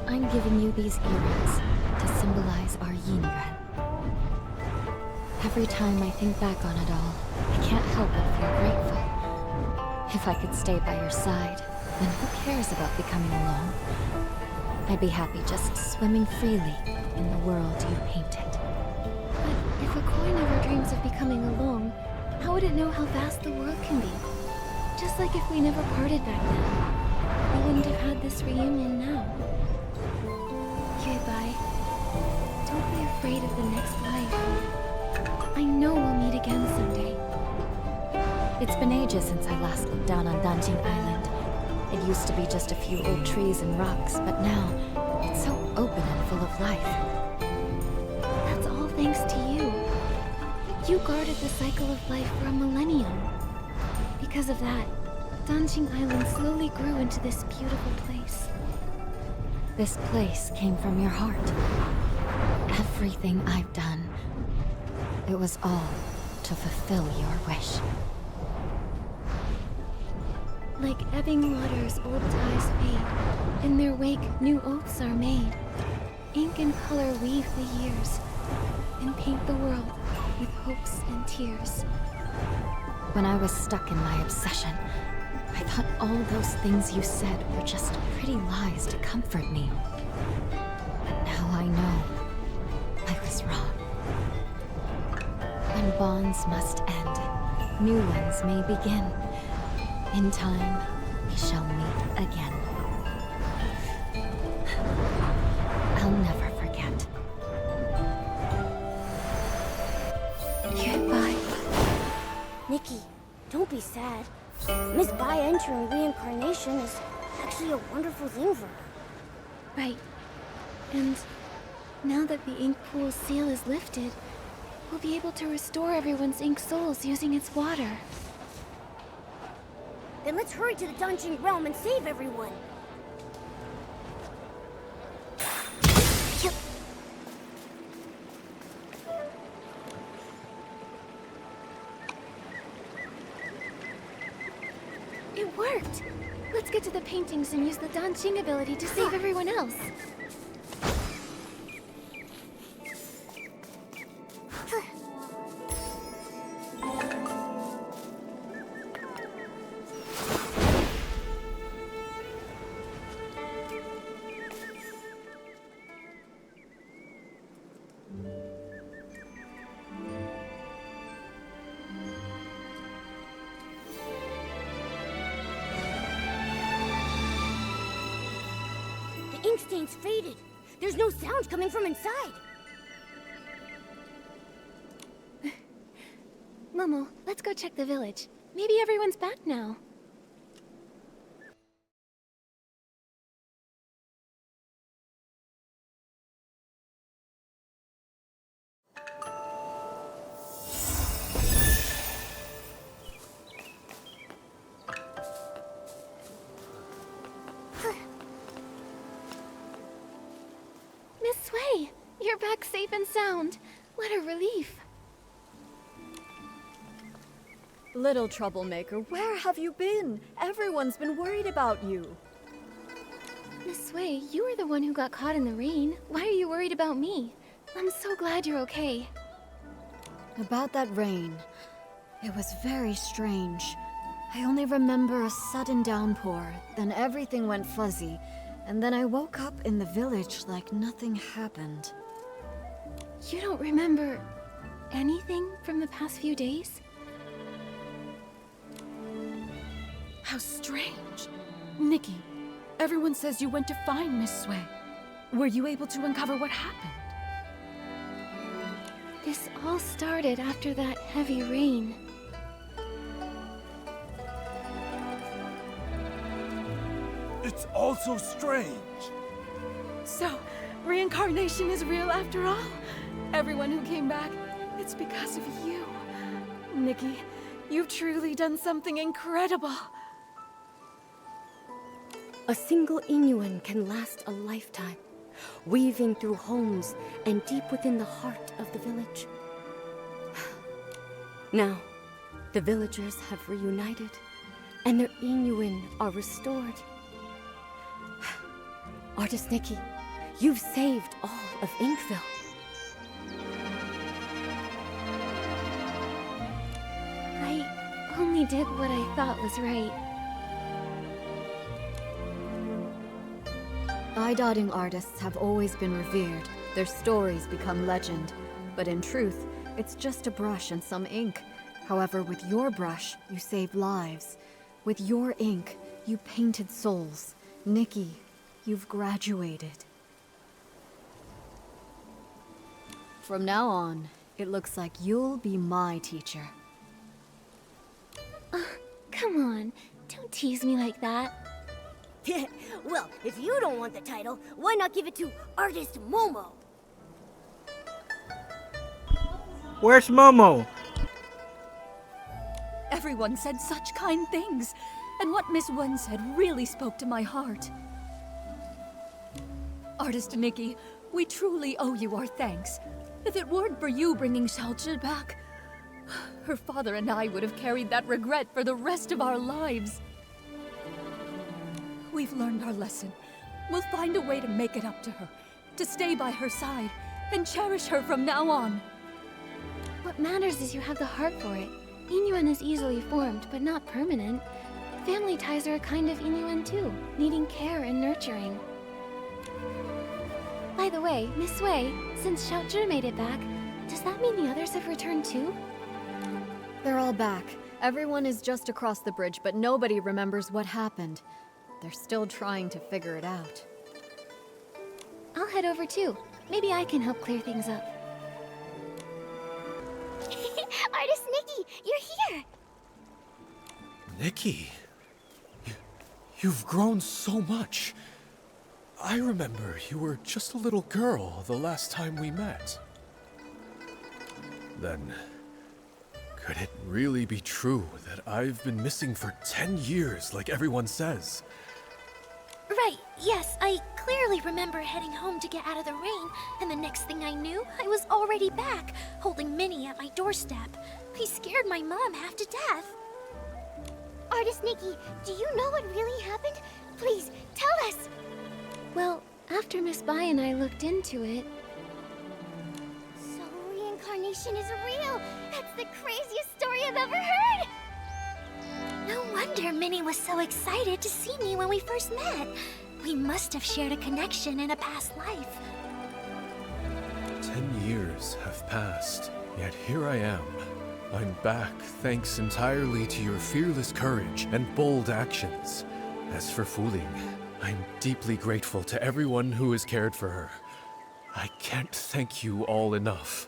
I'm giving you these earrings to symbolize our yin-yuan. Every time I think back on it all, I can't help but feel grateful. If I could stay by your side, then who cares about becoming alone? I'd be happy just swimming freely in the world you painted. But if a koi never dreams of becoming alone, how would it know how vast the world can be? Just like if we never parted back then, we wouldn't have had this reunion now. Yuebai, don't be afraid of the next life. I know we'll meet again someday. It's been ages since I last looked down on Danquing Island. It used to be just a few old trees and rocks, but now it's so open and full of life. That's all thanks to you. You guarded the cycle of life for a millennium. Because of that, Danquing Island slowly grew into this beautiful place. This place came from your heart. Everything I've done, it was all to fulfill your wish. Like ebbing waters, old ties fade. In their wake, new oaths are made. Ink and color weave the years, and paint the world with hopes and tears. When I was stuck in my obsession, I thought all those things you said were just pretty lies to comfort me. But now I know I was wrong. When bonds must end, new ones may begin. In time, we shall meet again. I'll never forget. Goodbye. Nikki, don't be sad. Miss Bai entering reincarnation is actually a wonderful thing for her. Right. And now that the ink pool's seal is lifted, we'll be able to restore everyone's ink souls using its water. Then let's hurry to the Danquing realm and save everyone. It worked! Let's get to the paintings and use the Danquing ability to save everyone else. The ink stain's faded. There's no sound coming from inside. Momo, let's go check the village. Maybe everyone's back now. Miss Sui, you're back safe and sound. What a relief. Little troublemaker, where have you been? Everyone's been worried about you. Miss Sui, you were the one who got caught in the rain. Why are you worried about me? I'm so glad you're okay. About that rain, it was very strange. I only remember a sudden downpour, then everything went fuzzy, and then I woke up in the village like nothing happened. You don't remember anything from the past few days? How strange. Nikki, everyone says you went to find Miss Sui. Were you able to uncover what happened? This all started after that heavy rain. It's also strange. So, reincarnation is real after all? Everyone who came back, it's because of you. Nikki, you've truly done something incredible. A single Inuan can last a lifetime, weaving through homes and deep within the heart of the village. Now, the villagers have reunited, and their Inuan are restored. Artist Nikki, you've saved all of Inkville. I only did what I thought was right. Eye-dotting artists have always been revered. Their stories become legend. But in truth, it's just a brush and some ink. However, with your brush, you saved lives. With your ink, you painted souls. Nikki, you've graduated. From now on, it looks like you'll be my teacher. Come on, don't tease me like that. Well, if you don't want the title, why not give it to Artist Momo? Where's Momo? Everyone said such kind things, and what Miss Wen said really spoke to my heart. Artist Nikki, we truly owe you our thanks. If it weren't for you bringing Xiaozhi back, her father and I would have carried that regret for the rest of our lives. We've learned our lesson. We'll find a way to make it up to her, to stay by her side, and cherish her from now on. What matters is you have the heart for it. Inyuan is easily formed, but not permanent. Family ties are a kind of Inyuan too, needing care and nurturing. By the way, Miss Wei, since Xiaozhi made it back, does that mean the others have returned too? They're all back. Everyone is just across the bridge, but nobody remembers what happened. They're still trying to figure it out. I'll head over too. Maybe I can help clear things up. Artist Nikki, you're here! Nikki, you've grown so much. I remember you were just a little girl the last time we met. Then, could it really be true that I've been missing for 10 years like everyone says? Right, yes, I clearly remember heading home to get out of the rain, and the next thing I knew, I was already back, holding Minnie at my doorstep. I scared my mom half to death. Artist Nikki, do you know what really happened? Please, tell us! Well, after Miss Bai and I looked into it... So reincarnation is real! That's the craziest story I've ever heard! No wonder Minnie was so excited to see me when we first met. We must have shared a connection in a past life. 10 years have passed, yet here I am. I'm back thanks entirely to your fearless courage and bold actions. As for Fu Ling, I'm deeply grateful to everyone who has cared for her. I can't thank you all enough.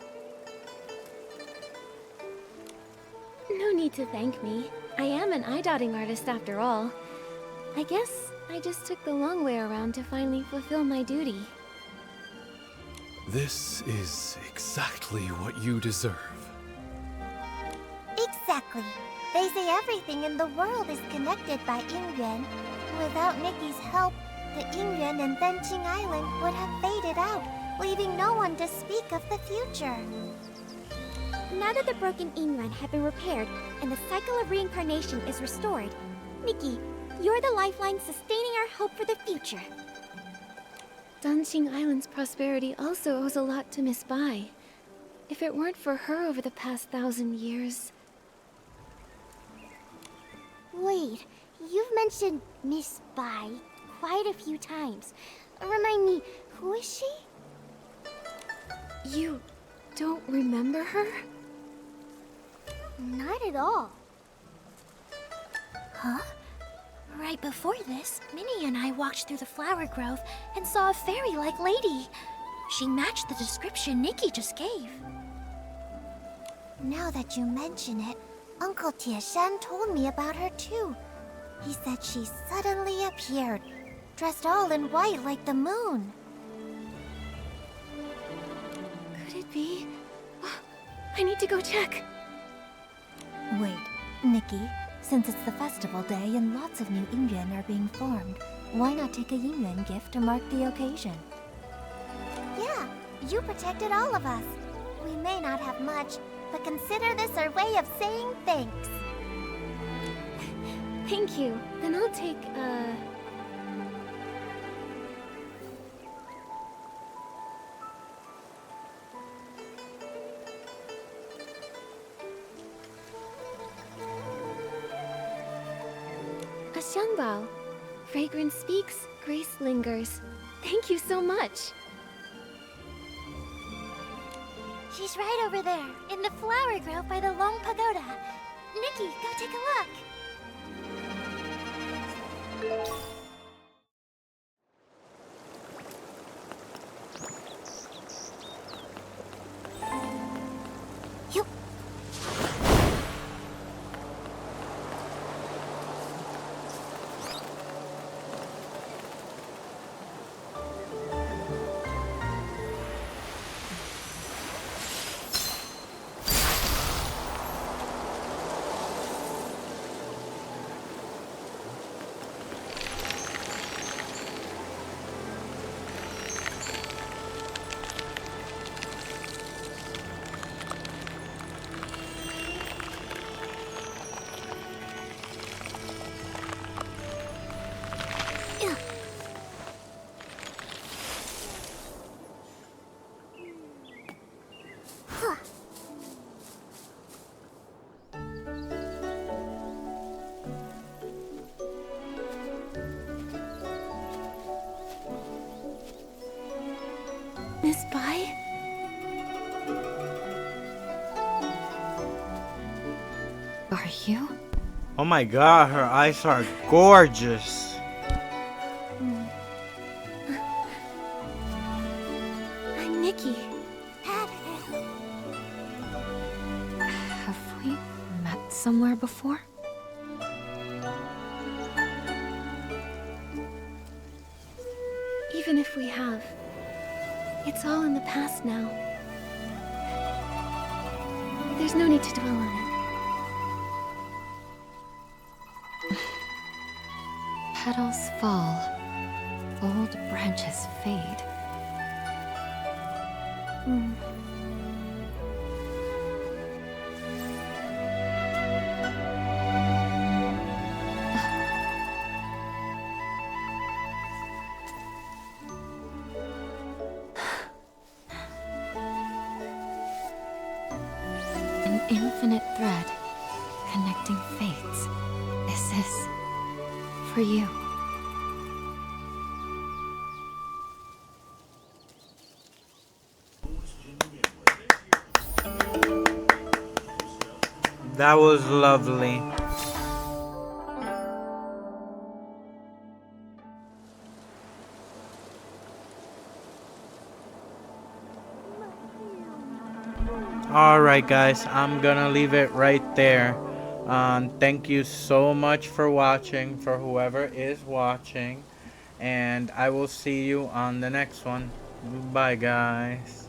No need to thank me. I am an eye-dotting artist after all. I guess I just took the long way around to finally fulfill my duty. This is exactly what you deserve. Exactly. They say everything in the world is connected by Yingyuan. Without Nikki's help, the Yingyuan and Danquing Island would have faded out, leaving no one to speak of the future. Now that the broken Yingyuan have been repaired and the cycle of reincarnation is restored, Nikki, you're the lifeline sustaining our hope for the future. Danqing Island's prosperity also owes a lot to Miss Bai. If it weren't for her over the past 1,000 years... Wait, you've mentioned Miss Bai quite a few times. Remind me, who is she? You don't remember her? Not at all. Huh? Right before this, Minnie and I walked through the flower grove and saw a fairy-like lady. She matched the description Nikki just gave. Now that you mention it, Uncle Tieshan told me about her too. He said she suddenly appeared, dressed all in white like the moon. Could it be? I need to go check. Wait, Nikki, since it's the festival day and lots of new Yingyuan are being formed, why not take a Yingyuan gift to mark the occasion? Yeah, you protected all of us. We may not have much, but consider this our way of saying thanks. Thank you. Then I'll take, a xiangbao. Fragrance speaks, grace lingers. Thank you so much. She's right over there, in the flower grove by the Long Pagoda. Nikki, go take a look. You... Miss Bai? Are you? Oh my god, her eyes are gorgeous. I'm Nikki. Have we met somewhere before? Even if we have, it's all in the past now. There's no need to dwell on it. Petals fall, old branches fade. An infinite thread connecting fates. This is for you. That was lovely. Alright guys, I'm gonna leave it right there. Thank you so much for watching, for whoever is watching. And I will see you on the next one. Bye guys.